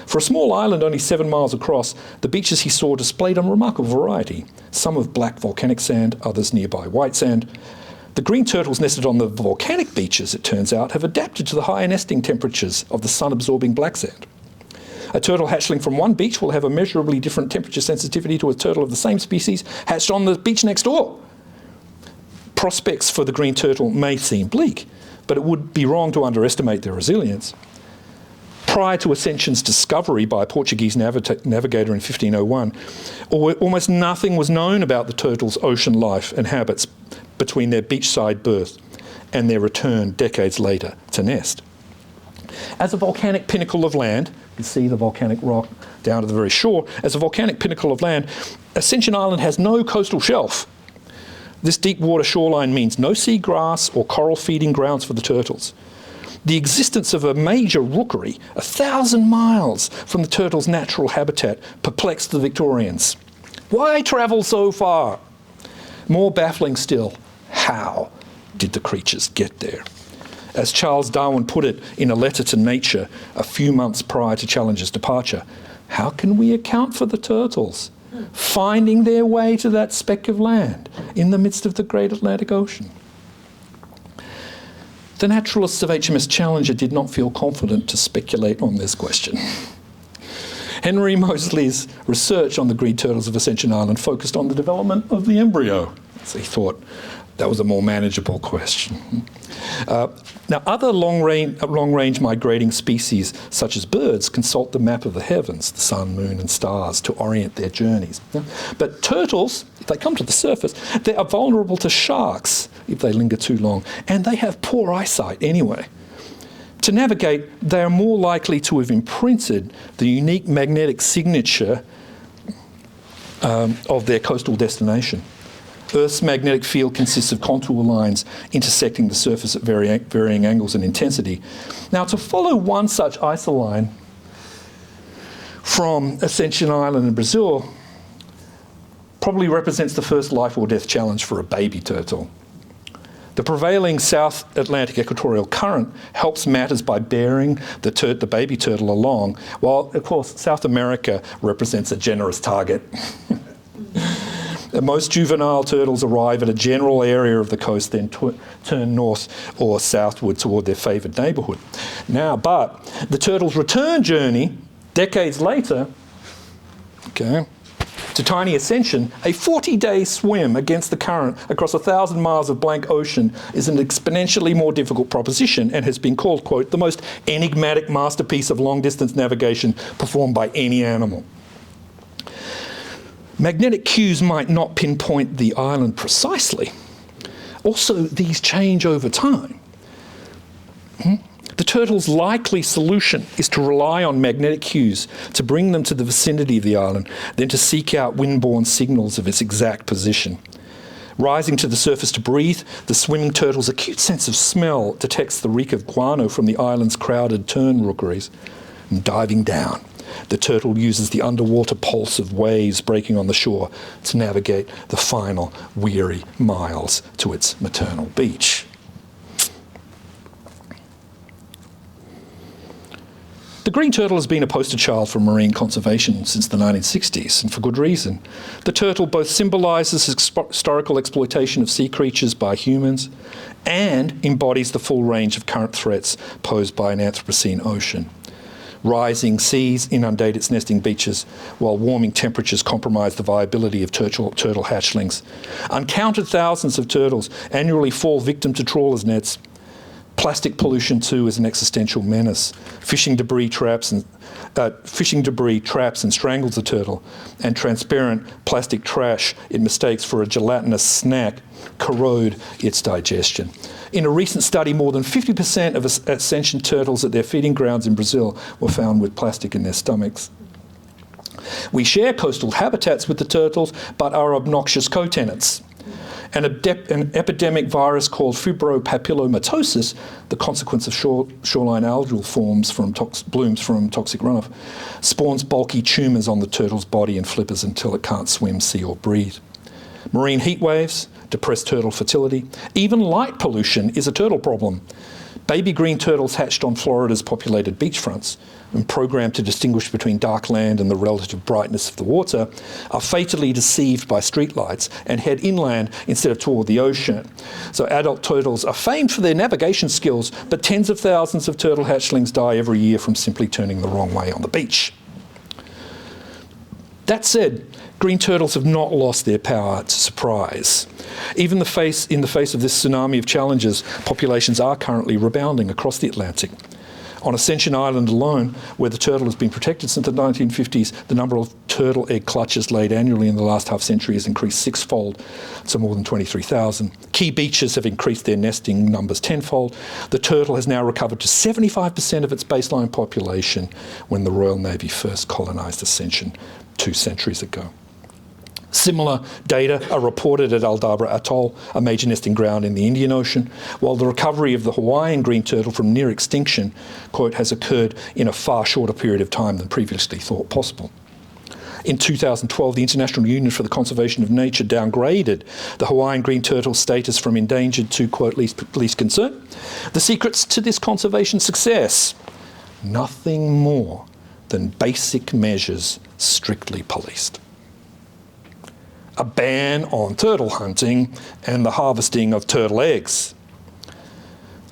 For a small island only 7 miles across, the beaches he saw displayed a remarkable variety, some of black volcanic sand, others nearby white sand. The green turtles nested on the volcanic beaches, it turns out, have adapted to the higher nesting temperatures of the sun-absorbing black sand. A turtle hatchling from one beach will have a measurably different temperature sensitivity to a turtle of the same species hatched on the beach next door. Prospects for the green turtle may seem bleak, but it would be wrong to underestimate their resilience. Prior to Ascension's discovery by a Portuguese navigator in 1501, almost nothing was known about the turtle's ocean life and habits between their beachside birth and their return decades later to nest. As a volcanic pinnacle of land, you see the volcanic rock down to the very shore, as a volcanic pinnacle of land, Ascension Island has no coastal shelf. This deep water shoreline means no seagrass or coral feeding grounds for the turtles. The existence of a major rookery 1,000 miles from the turtle's natural habitat perplexed the Victorians. Why travel so far? More baffling still, how did the creatures get there? As Charles Darwin put it in a letter to Nature a few months prior to Challenger's departure, how can we account for the turtles finding their way to that speck of land in the midst of the great Atlantic Ocean? The naturalists of HMS Challenger did not feel confident to speculate on this question. Henry Moseley's research on the green turtles of Ascension Island focused on the development of the embryo, so he thought that was a more manageable question. Now, other long-range migrating species, such as birds, consult the map of the heavens, the sun, moon, and stars, to orient their journeys. But turtles, if they come to the surface, they are vulnerable to sharks if they linger too long, and they have poor eyesight anyway. To navigate, they are more likely to have imprinted the unique magnetic signature of their coastal destination. Earth's magnetic field consists of contour lines intersecting the surface at varying angles and intensity. Now, to follow one such isoline from Ascension Island in Brazil probably represents the first life or death challenge for a baby turtle. The prevailing South Atlantic equatorial current helps matters by bearing the baby turtle along, while, of course, South America represents a generous target. Most juvenile turtles arrive at a general area of the coast, then turn north or southward toward their favoured neighbourhood. Now, but the turtle's return journey, decades later, to tiny Ascension, a 40-day swim against the current across 1,000 miles of blank ocean is an exponentially more difficult proposition and has been called, quote, the most enigmatic masterpiece of long-distance navigation performed by any animal. Magnetic cues might not pinpoint the island precisely. Also, these change over time. The turtle's likely solution is to rely on magnetic cues to bring them to the vicinity of the island, then to seek out wind-borne signals of its exact position. Rising to the surface to breathe, the swimming turtle's acute sense of smell detects the reek of guano from the island's crowded tern rookeries. And diving down, the turtle uses the underwater pulse of waves breaking on the shore to navigate the final weary miles to its maternal beach. The green turtle has been a poster child for marine conservation since the 1960s, and for good reason. The turtle both symbolises historical exploitation of sea creatures by humans and embodies the full range of current threats posed by an Anthropocene ocean. Rising seas inundate its nesting beaches, while warming temperatures compromise the viability of turtle hatchlings. Uncounted thousands of turtles annually fall victim to trawlers' nets. Plastic pollution, too, is an existential menace. Fishing debris traps and strangles the turtle, and transparent plastic trash it mistakes for a gelatinous snack corrode its digestion. In a recent study, more than 50% of Ascension turtles at their feeding grounds in Brazil were found with plastic in their stomachs. We share coastal habitats with the turtles, but are obnoxious co-tenants. An epidemic virus called fibropapillomatosis, the consequence of shoreline algal forms blooms from toxic runoff, spawns bulky tumours on the turtle's body and flippers until it can't swim, see or breathe. Marine heat waves, depressed turtle fertility, even light pollution is a turtle problem. Baby green turtles hatched on Florida's populated beachfronts and programmed to distinguish between dark land and the relative brightness of the water are fatally deceived by streetlights and head inland instead of toward the ocean. So adult turtles are famed for their navigation skills, but tens of thousands of turtle hatchlings die every year from simply turning the wrong way on the beach. That said, green turtles have not lost their power to surprise. Even in the face of this tsunami of challenges, populations are currently rebounding across the Atlantic. On Ascension Island alone, where the turtle has been protected since the 1950s, the number of turtle egg clutches laid annually in the last half century has increased sixfold to more than 23,000. Key beaches have increased their nesting numbers tenfold. The turtle has now recovered to 75% of its baseline population when the Royal Navy first colonised Ascension 2 centuries ago. Similar data are reported at Aldabra Atoll, a major nesting ground in the Indian Ocean, while the recovery of the Hawaiian green turtle from near extinction, quote, has occurred in a far shorter period of time than previously thought possible. In 2012, the International Union for the Conservation of Nature downgraded the Hawaiian green turtle status from endangered to, quote, least concern. The secrets to this conservation success? Nothing more than basic measures strictly policed. A ban on turtle hunting and the harvesting of turtle eggs.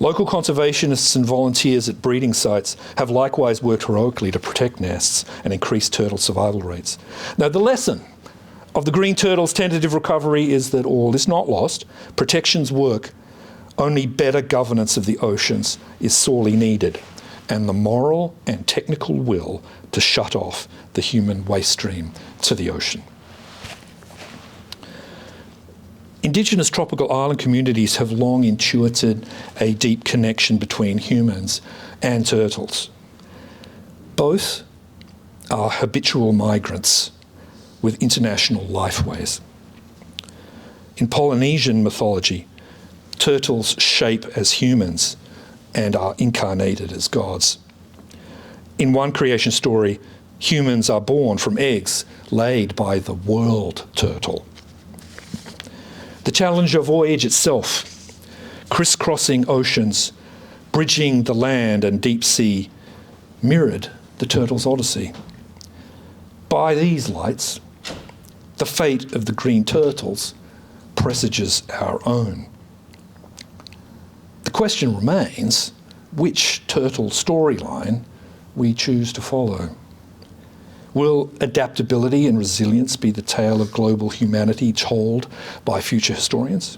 Local conservationists and volunteers at breeding sites have likewise worked heroically to protect nests and increase turtle survival rates. Now, the lesson of the green turtle's tentative recovery is that all is not lost. Protections work. Only better governance of the oceans is sorely needed, and the moral and technical will to shut off the human waste stream to the ocean. Indigenous tropical island communities have long intuited a deep connection between humans and turtles. Both are habitual migrants with international lifeways. In Polynesian mythology, turtles shape as humans and are incarnated as gods. In one creation story, humans are born from eggs laid by the world turtle. The Challenger voyage itself, crisscrossing oceans, bridging the land and deep sea, mirrored the turtle's odyssey. By these lights, the fate of the green turtles presages our own. The question remains which turtle storyline we choose to follow. Will adaptability and resilience be the tale of global humanity told by future historians?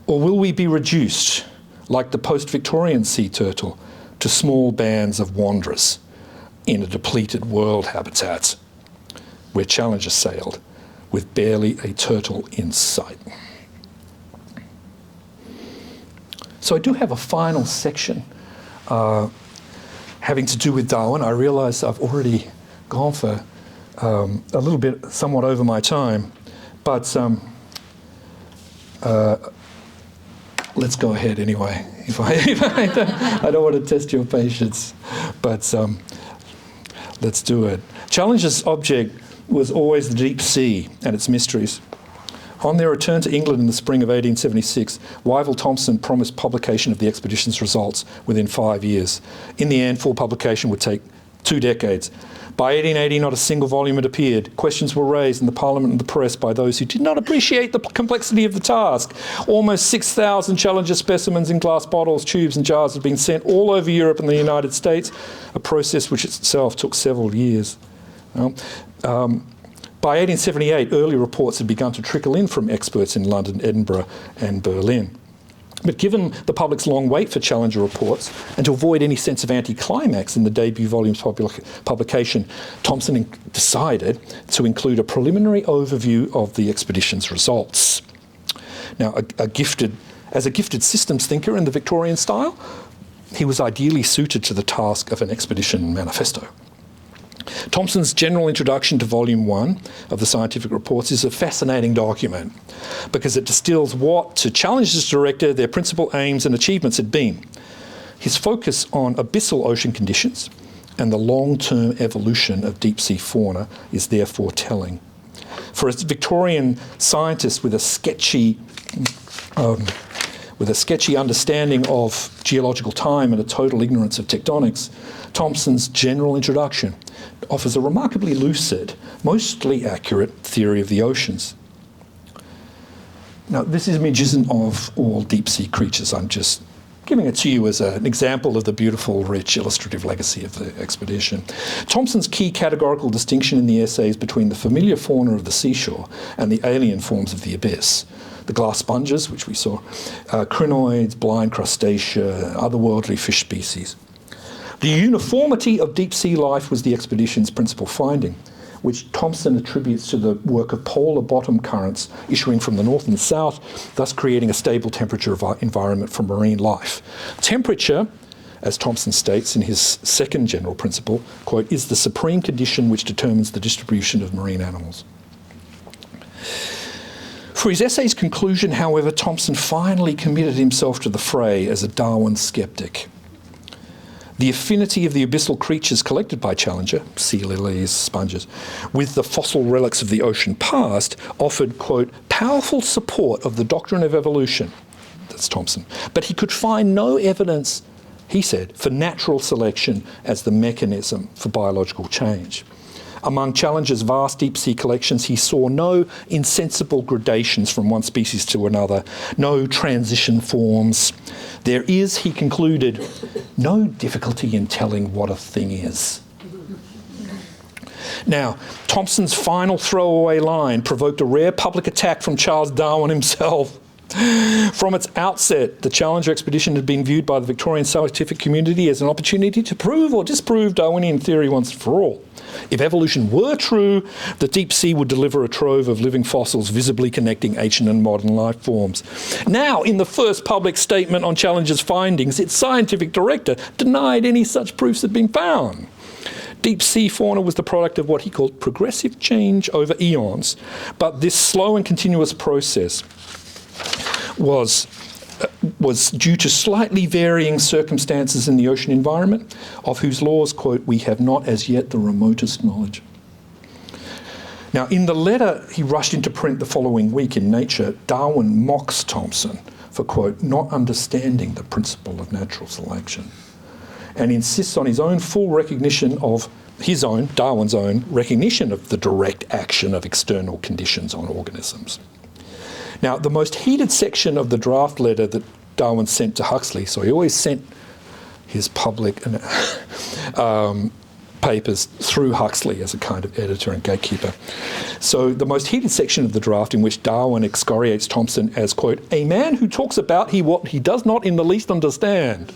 Or will we be reduced, like the post-Victorian sea turtle, to small bands of wanderers in a depleted world habitat where Challenger sailed with barely a turtle in sight? So I do have a final section having to do with Darwin. I realise I've already gone for a little bit, somewhat over my time, but let's go ahead anyway. I don't want to test your patience, but let's do it. Challenger's object was always the deep sea and its mysteries. On their return to England in the spring of 1876, Wyville Thomson promised publication of the expedition's results within 5 years. In the end, full publication would take 2 decades. By 1880, not a single volume had appeared. Questions were raised in the Parliament and the press by those who did not appreciate the complexity of the task. Almost 6,000 Challenger specimens in glass bottles, tubes and jars had been sent all over Europe and the United States, a process which itself took several years. By 1878, early reports had begun to trickle in from experts in London, Edinburgh and Berlin. But given the public's long wait for Challenger reports, and to avoid any sense of anticlimax in the debut volume's publication, Thomson decided to include a preliminary overview of the expedition's results. Now, as a gifted systems thinker in the Victorian style, he was ideally suited to the task of an expedition manifesto. Thomson's general introduction to Volume 1 of the Scientific Reports is a fascinating document because it distills what, to Challenger's director, their principal aims and achievements had been. His focus on abyssal ocean conditions and the long-term evolution of deep-sea fauna is therefore telling. For a Victorian scientist with a sketchy understanding of geological time and a total ignorance of tectonics, Thomson's general introduction offers a remarkably lucid, mostly accurate theory of the oceans. Now, this image isn't of all deep-sea creatures. I'm just giving it to you as an example of the beautiful, rich, illustrative legacy of the expedition. Thompson's key categorical distinction in the essay is between the familiar fauna of the seashore and the alien forms of the abyss. The glass sponges, which we saw, crinoids, blind crustacea, otherworldly fish species. The uniformity of deep-sea life was the expedition's principal finding, which Thompson attributes to the work of polar bottom currents issuing from the north and south, thus creating a stable temperature environment for marine life. Temperature, as Thompson states in his second general principle, quote, is the supreme condition which determines the distribution of marine animals. For his essay's conclusion, however, Thompson finally committed himself to the fray as a Darwin skeptic. The affinity of the abyssal creatures collected by Challenger, sea lilies, sponges, with the fossil relics of the ocean past offered, quote, powerful support of the doctrine of evolution. That's Thompson. But he could find no evidence, he said, for natural selection as the mechanism for biological change. Among Challenger's vast deep-sea collections, he saw no insensible gradations from one species to another, no transition forms. There is, he concluded, no difficulty in telling what a thing is. Now, Thompson's final throwaway line provoked a rare public attack from Charles Darwin himself. From its outset, the Challenger expedition had been viewed by the Victorian scientific community as an opportunity to prove or disprove Darwinian theory once and for all. If evolution were true, the deep sea would deliver a trove of living fossils visibly connecting ancient and modern life forms. Now, in the first public statement on Challenger's findings, its scientific director denied any such proofs had been found. Deep sea fauna was the product of what he called progressive change over eons, but this slow and continuous process was due to slightly varying circumstances in the ocean environment, of whose laws, quote, we have not as yet the remotest knowledge. Now, in the letter he rushed into print the following week in Nature, Darwin mocks Thompson for, quote, not understanding the principle of natural selection, and insists on his own full recognition of his own, Darwin's own, recognition of the direct action of external conditions on organisms. Now, the most heated section of the draft letter that Darwin sent to Huxley, so he always sent his public papers through Huxley as a kind of editor and gatekeeper. So the most heated section of the draft in which Darwin excoriates Thompson as, quote, a man who talks about what he does not in the least understand,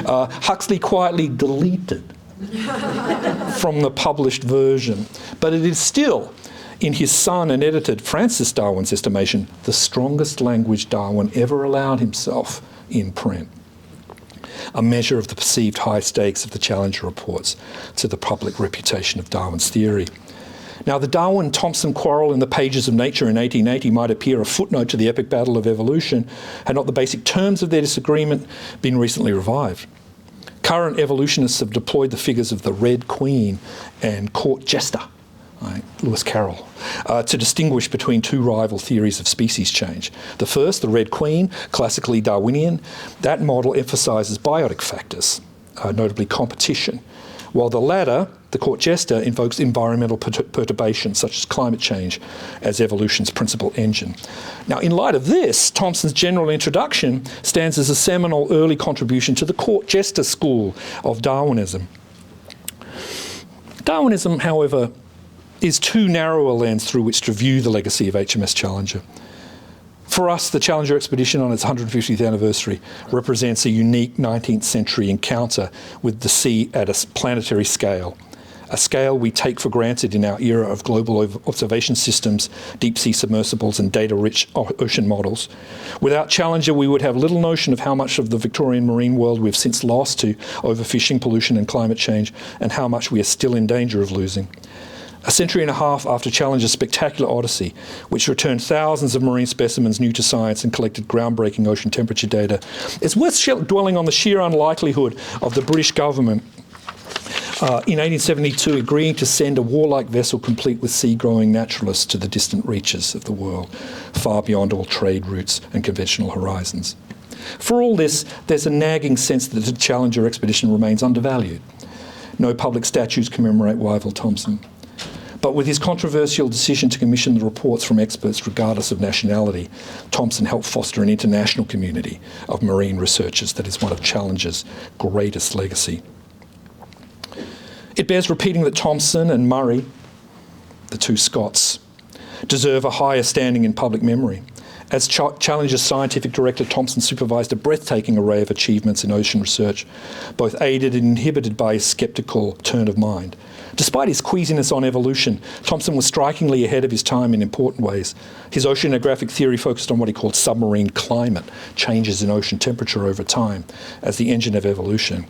Huxley quietly deleted from the published version. But it is still, in his son and editor Francis Darwin's estimation, the strongest language Darwin ever allowed himself in print. A measure of the perceived high stakes of the Challenger reports to the public reputation of Darwin's theory. Now, the Darwin-Thompson quarrel in the pages of Nature in 1880 might appear a footnote to the epic battle of evolution had not the basic terms of their disagreement been recently revived. Current evolutionists have deployed the figures of the Red Queen and Court Jester, Lewis Carroll, to distinguish between two rival theories of species change. The first, the Red Queen, classically Darwinian, that model emphasises biotic factors, notably competition, while the latter, the Court Jester, invokes environmental perturbations such as climate change as evolution's principal engine. Now, in light of this, Thompson's general introduction stands as a seminal early contribution to the Court Jester school of Darwinism. Darwinism, however, is too narrow a lens through which to view the legacy of HMS Challenger. For us, the Challenger expedition on its 150th anniversary represents a unique 19th century encounter with the sea at a planetary scale, a scale we take for granted in our era of global observation systems, deep-sea submersibles and data-rich ocean models. Without Challenger, we would have little notion of how much of the Victorian marine world we've since lost to overfishing, pollution and climate change, and how much we are still in danger of losing. A century and a half after Challenger's spectacular odyssey, which returned thousands of marine specimens new to science and collected groundbreaking ocean temperature data, it's worth dwelling on the sheer unlikelihood of the British government in 1872 agreeing to send a warlike vessel complete with sea-growing naturalists to the distant reaches of the world, far beyond all trade routes and conventional horizons. For all this, there's a nagging sense that the Challenger expedition remains undervalued. No public statues commemorate Wyville Thompson. But with his controversial decision to commission the reports from experts regardless of nationality, Thomson helped foster an international community of marine researchers that is one of Challenger's greatest legacy. It bears repeating that Thomson and Murray, the two Scots, deserve a higher standing in public memory. As Challenger's scientific director, Thomson supervised a breathtaking array of achievements in ocean research, both aided and inhibited by his sceptical turn of mind. Despite his queasiness on evolution, Thomson was strikingly ahead of his time in important ways. His oceanographic theory focused on what he called submarine climate, changes in ocean temperature over time, as the engine of evolution.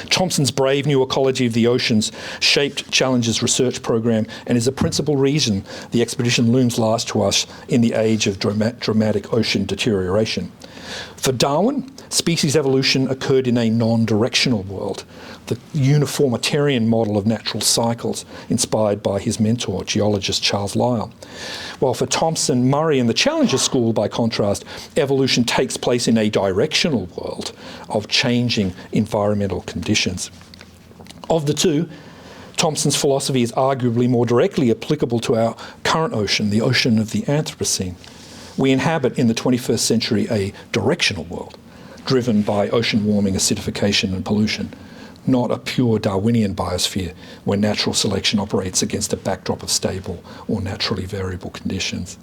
Thomson's brave new ecology of the oceans shaped Challenger's research program and is a principal reason the expedition looms large to us in the age of dramatic ocean deterioration. For Darwin, species evolution occurred in a non-directional world, the uniformitarian model of natural cycles inspired by his mentor, geologist Charles Lyell. While for Thomson, Murray and the Challenger school, by contrast, evolution takes place in a directional world of changing environmental conditions. Of the two, Thomson's philosophy is arguably more directly applicable to our current ocean, the ocean of the Anthropocene. We inhabit in the 21st century a directional world, driven by ocean warming, acidification and pollution, not a pure Darwinian biosphere where natural selection operates against a backdrop of stable or naturally variable conditions.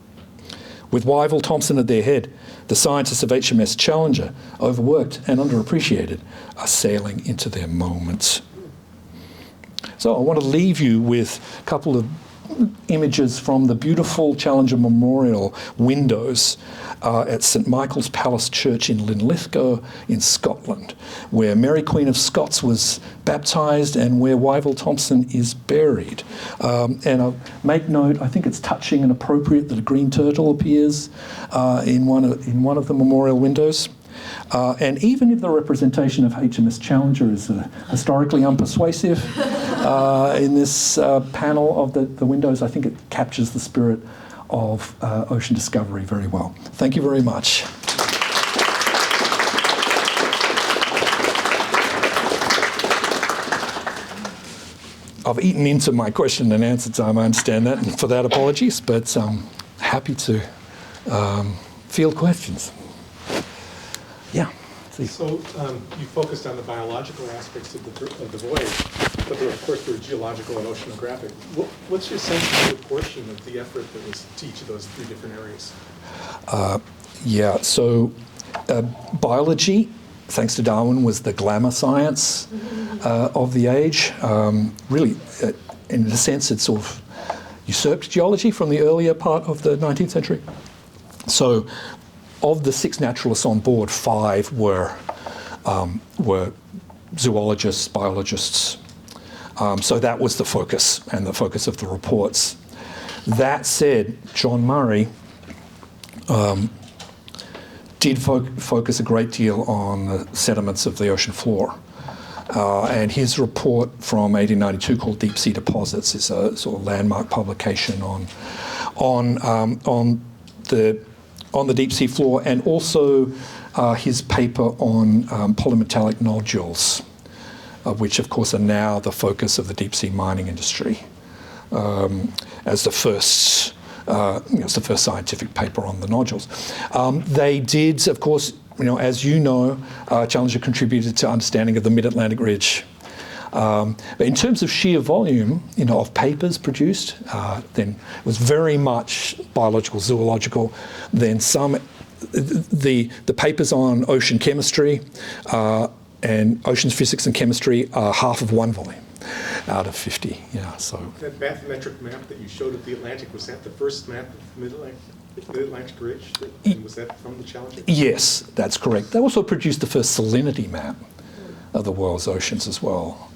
With Wyville Thomson at their head, the scientists of HMS Challenger, overworked and underappreciated, are sailing into their moments. So I want to leave you with a couple of images from the beautiful Challenger Memorial windows at St Michael's Palace Church in Linlithgow in Scotland, where Mary Queen of Scots was baptised and where Wyville Thomson is buried. And I'll make note, I think it's touching and appropriate that a green turtle appears in one of the memorial windows. And even if the representation of HMS Challenger is historically unpersuasive in this panel of the windows, I think it captures the spirit of ocean discovery very well. Thank you very much. I've eaten into my question and answer time, I understand that, and for that apologies, but happy to field questions. Yeah. So you focused on the biological aspects of the voyage, but of course there were geological and oceanographic. What's your sense of the proportion of the effort that was to each of those three different areas? Biology, thanks to Darwin, was the glamour science of the age. Really, in a sense, it sort of usurped geology from the earlier part of the 19th century. So, of the 6 naturalists on board, 5 were zoologists, biologists. So that was the focus and the focus of the reports. That said, John Murray did focus a great deal on the sediments of the ocean floor. And his report from 1892 called Deep Sea Deposits is a sort of landmark publication on the deep sea floor, and also his paper on polymetallic nodules, which of course are now the focus of the deep sea mining industry, as the first, it's the first scientific paper on the nodules. They did, of course, as you know, Challenger contributed to understanding of the mid-Atlantic ridge. But in terms of sheer volume, of papers produced, then it was very much biological, zoological. Then the papers on ocean chemistry and oceans physics and chemistry are half of one volume out of 50. Yeah, so that bathymetric map that you showed of the Atlantic, was that the first map of the Mid-Atlantic ridge? Was that from the Challenger? Yes, that's correct. They also produced the first salinity map of the world's oceans as well.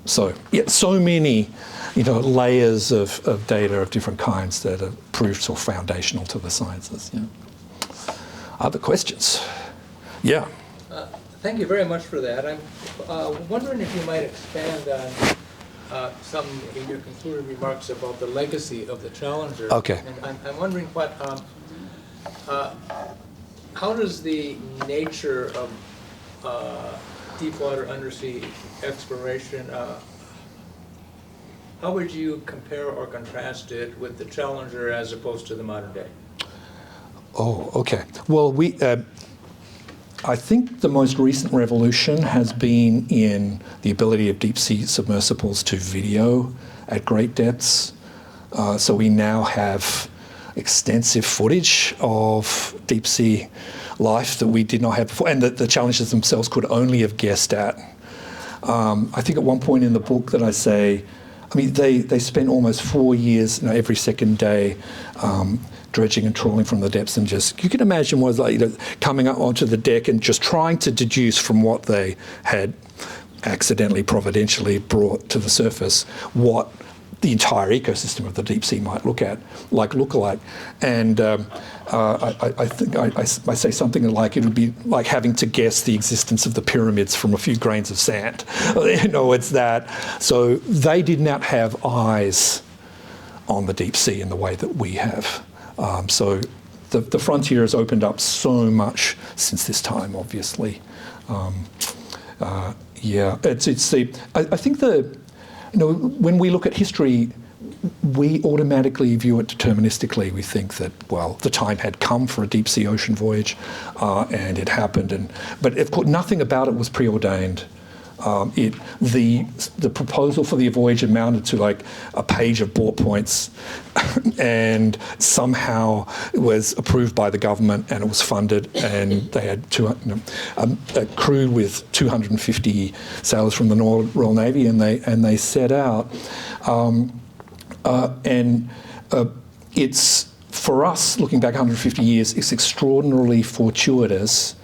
So many, layers of data of different kinds that have proved so foundational to the sciences. Yeah. Other questions? Yeah. Thank you very much for that. I'm wondering if you might expand on some in your concluding remarks about the legacy of the Challenger. Okay. And I'm wondering how does the nature of deep water undersea exploration how would you compare or contrast it with the Challenger as opposed to the modern day? Oh, okay. Well, I think the most recent revolution has been in the ability of deep sea submersibles to video at great depths. So we now have extensive footage of deep sea life that we did not have before, and that the Challengers themselves could only have guessed at. I think at one point in the book that I say, I mean, they spent almost 4 years, every second day, dredging and trawling from the depths, and just, you can imagine was like, coming up onto the deck and just trying to deduce from what they had accidentally, providentially brought to the surface, what the entire ecosystem of the deep sea might look like. And I think I say something like it would be like having to guess the existence of the pyramids from a few grains of sand. It's that. So they did not have eyes on the deep sea in the way that we have. So the frontier has opened up so much since this time, obviously. I think when we look at history, we automatically view it deterministically. We think that, well, the time had come for a deep sea ocean voyage, and it happened. But of course, nothing about it was preordained. The proposal for the voyage amounted to like a page of bullet points, and somehow it was approved by the government, and it was funded, and they had a crew with 250 sailors from the Royal Navy, and they set out. It's, for us, looking back 150 years, it's extraordinarily fortuitous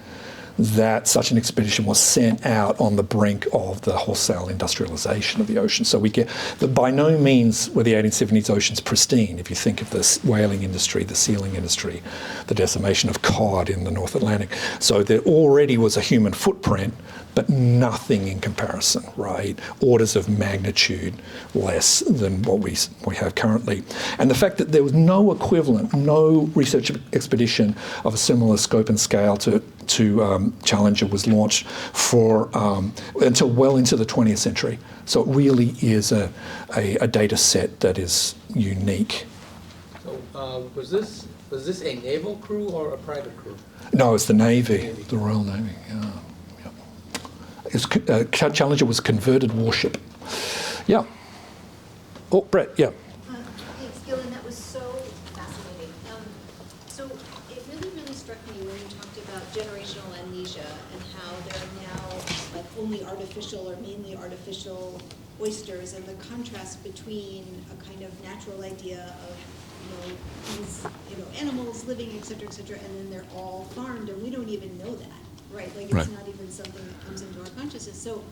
that such an expedition was sent out on the brink of the wholesale industrialization of the ocean. So we get that by no means were the 1870s oceans pristine. If you think of the whaling industry, the sealing industry, the decimation of cod in the North Atlantic. So there already was a human footprint, but nothing in comparison, right? Orders of magnitude less than what we have currently. And the fact that there was no equivalent, no research expedition of a similar scope and scale to Challenger was launched for until well into the 20th century. So it really is a data set that is unique. So was this a naval crew or a private crew? No, it's the Navy, the Royal Navy. Yeah. Challenger was a converted warship. Yeah. Oh, Brett, yeah. Thanks, Gillen. That was so fascinating. So it really, really struck me when you talked about generational amnesia and how there are now like only artificial or mainly artificial oysters, and the contrast between a kind of natural idea of these animals living, et cetera, and then they're all farmed, and we don't even know that. Right, like it's not even something that comes into our consciousness. So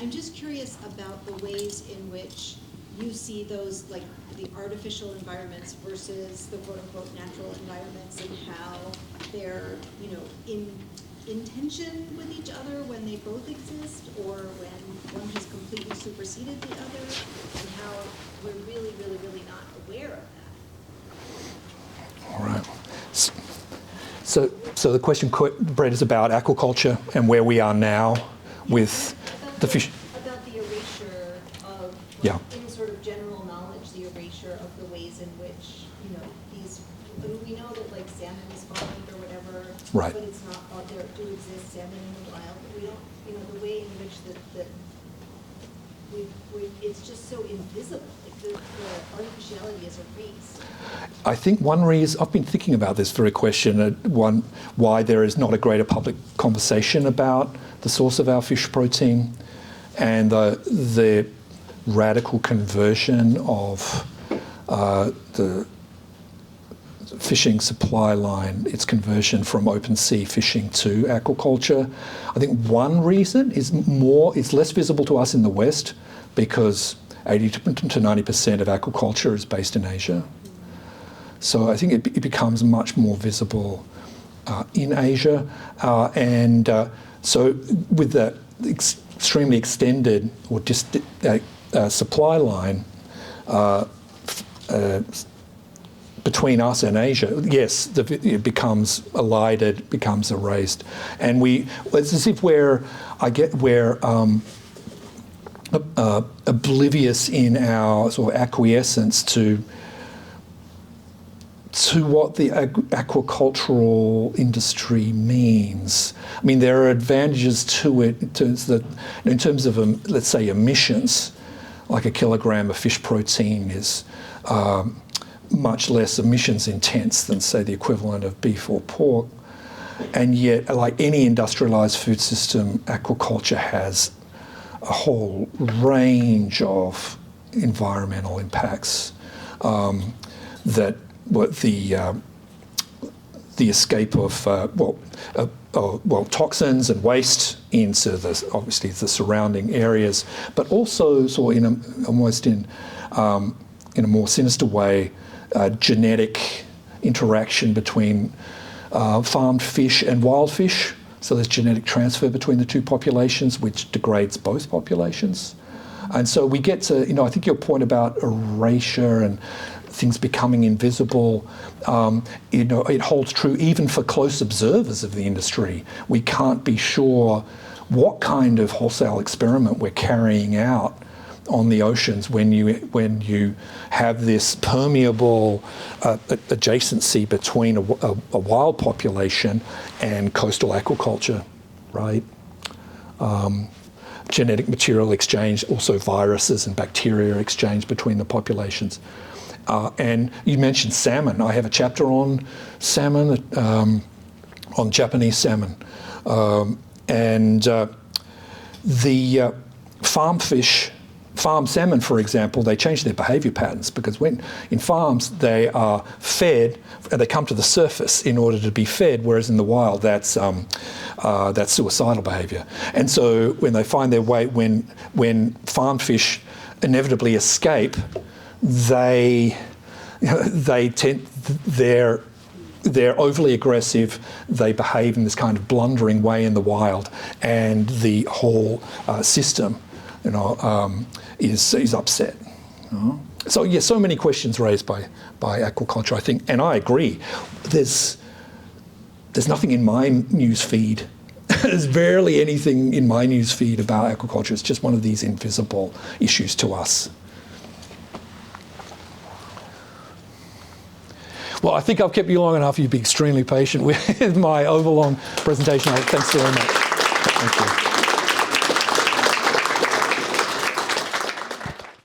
I'm just curious about the ways in which you see those, like the artificial environments versus the quote unquote natural environments, and how they're, in tension with each other when they both exist, or when one has completely superseded the other, and how we're really, really, really not aware of that. All right. So the question, Brett, is about aquaculture and where we are now with the fish. About the erasure of, in sort of general knowledge, the erasure of the ways in which, these, we know that like salmon is farmed or whatever, right. But it's not, there do exist salmon in the wild, but we don't, the way in which it's just so invisible. The artificiality is erased. I think one reason, I've been thinking about this very question, why there is not a greater public conversation about the source of our fish protein and the radical conversion of the fishing supply line, its conversion from open sea fishing to aquaculture. I think one reason is it's less visible to us in the West because 80 to 90% of aquaculture is based in Asia. So I think it becomes much more visible in Asia. So with that extremely extended or supply line between us and Asia, yes, it becomes elided, becomes erased. And it's as if oblivious in our sort of acquiescence to what the aquacultural industry means. I mean, there are advantages to it in terms of let's say, emissions. Like a kilogram of fish protein is much less emissions intense than, say, the equivalent of beef or pork. And yet, like any industrialized food system, aquaculture has a whole range of environmental impacts that the escape of toxins and waste into obviously the surrounding areas, but also sort of almost in a more sinister way, genetic interaction between farmed fish and wild fish. So there's genetic transfer between the two populations, which degrades both populations. And so we get to, I think your point about erasure and things becoming invisible, it holds true even for close observers of the industry. We can't be sure what kind of wholesale experiment we're carrying out on the oceans when you have this permeable adjacency between a wild population and coastal aquaculture, right? Genetic material exchange, also viruses and bacteria exchange between the populations. And you mentioned salmon. I have a chapter on salmon, on Japanese salmon. The farm salmon, for example, they change their behaviour patterns because when in farms they are fed, they come to the surface in order to be fed, whereas in the wild that's suicidal behaviour. And so when they find their way, when farm fish inevitably escape, they're overly aggressive. They behave in this kind of blundering way in the wild, and the whole system, is upset. So yeah, so many questions raised by aquaculture, I think, and I agree. There's nothing in my news feed. There's barely anything in my news feed about aquaculture. It's just one of these invisible issues to us. Well, I think I've kept you long enough. You've been extremely patient with my overlong presentation. Thanks very much. Thank you.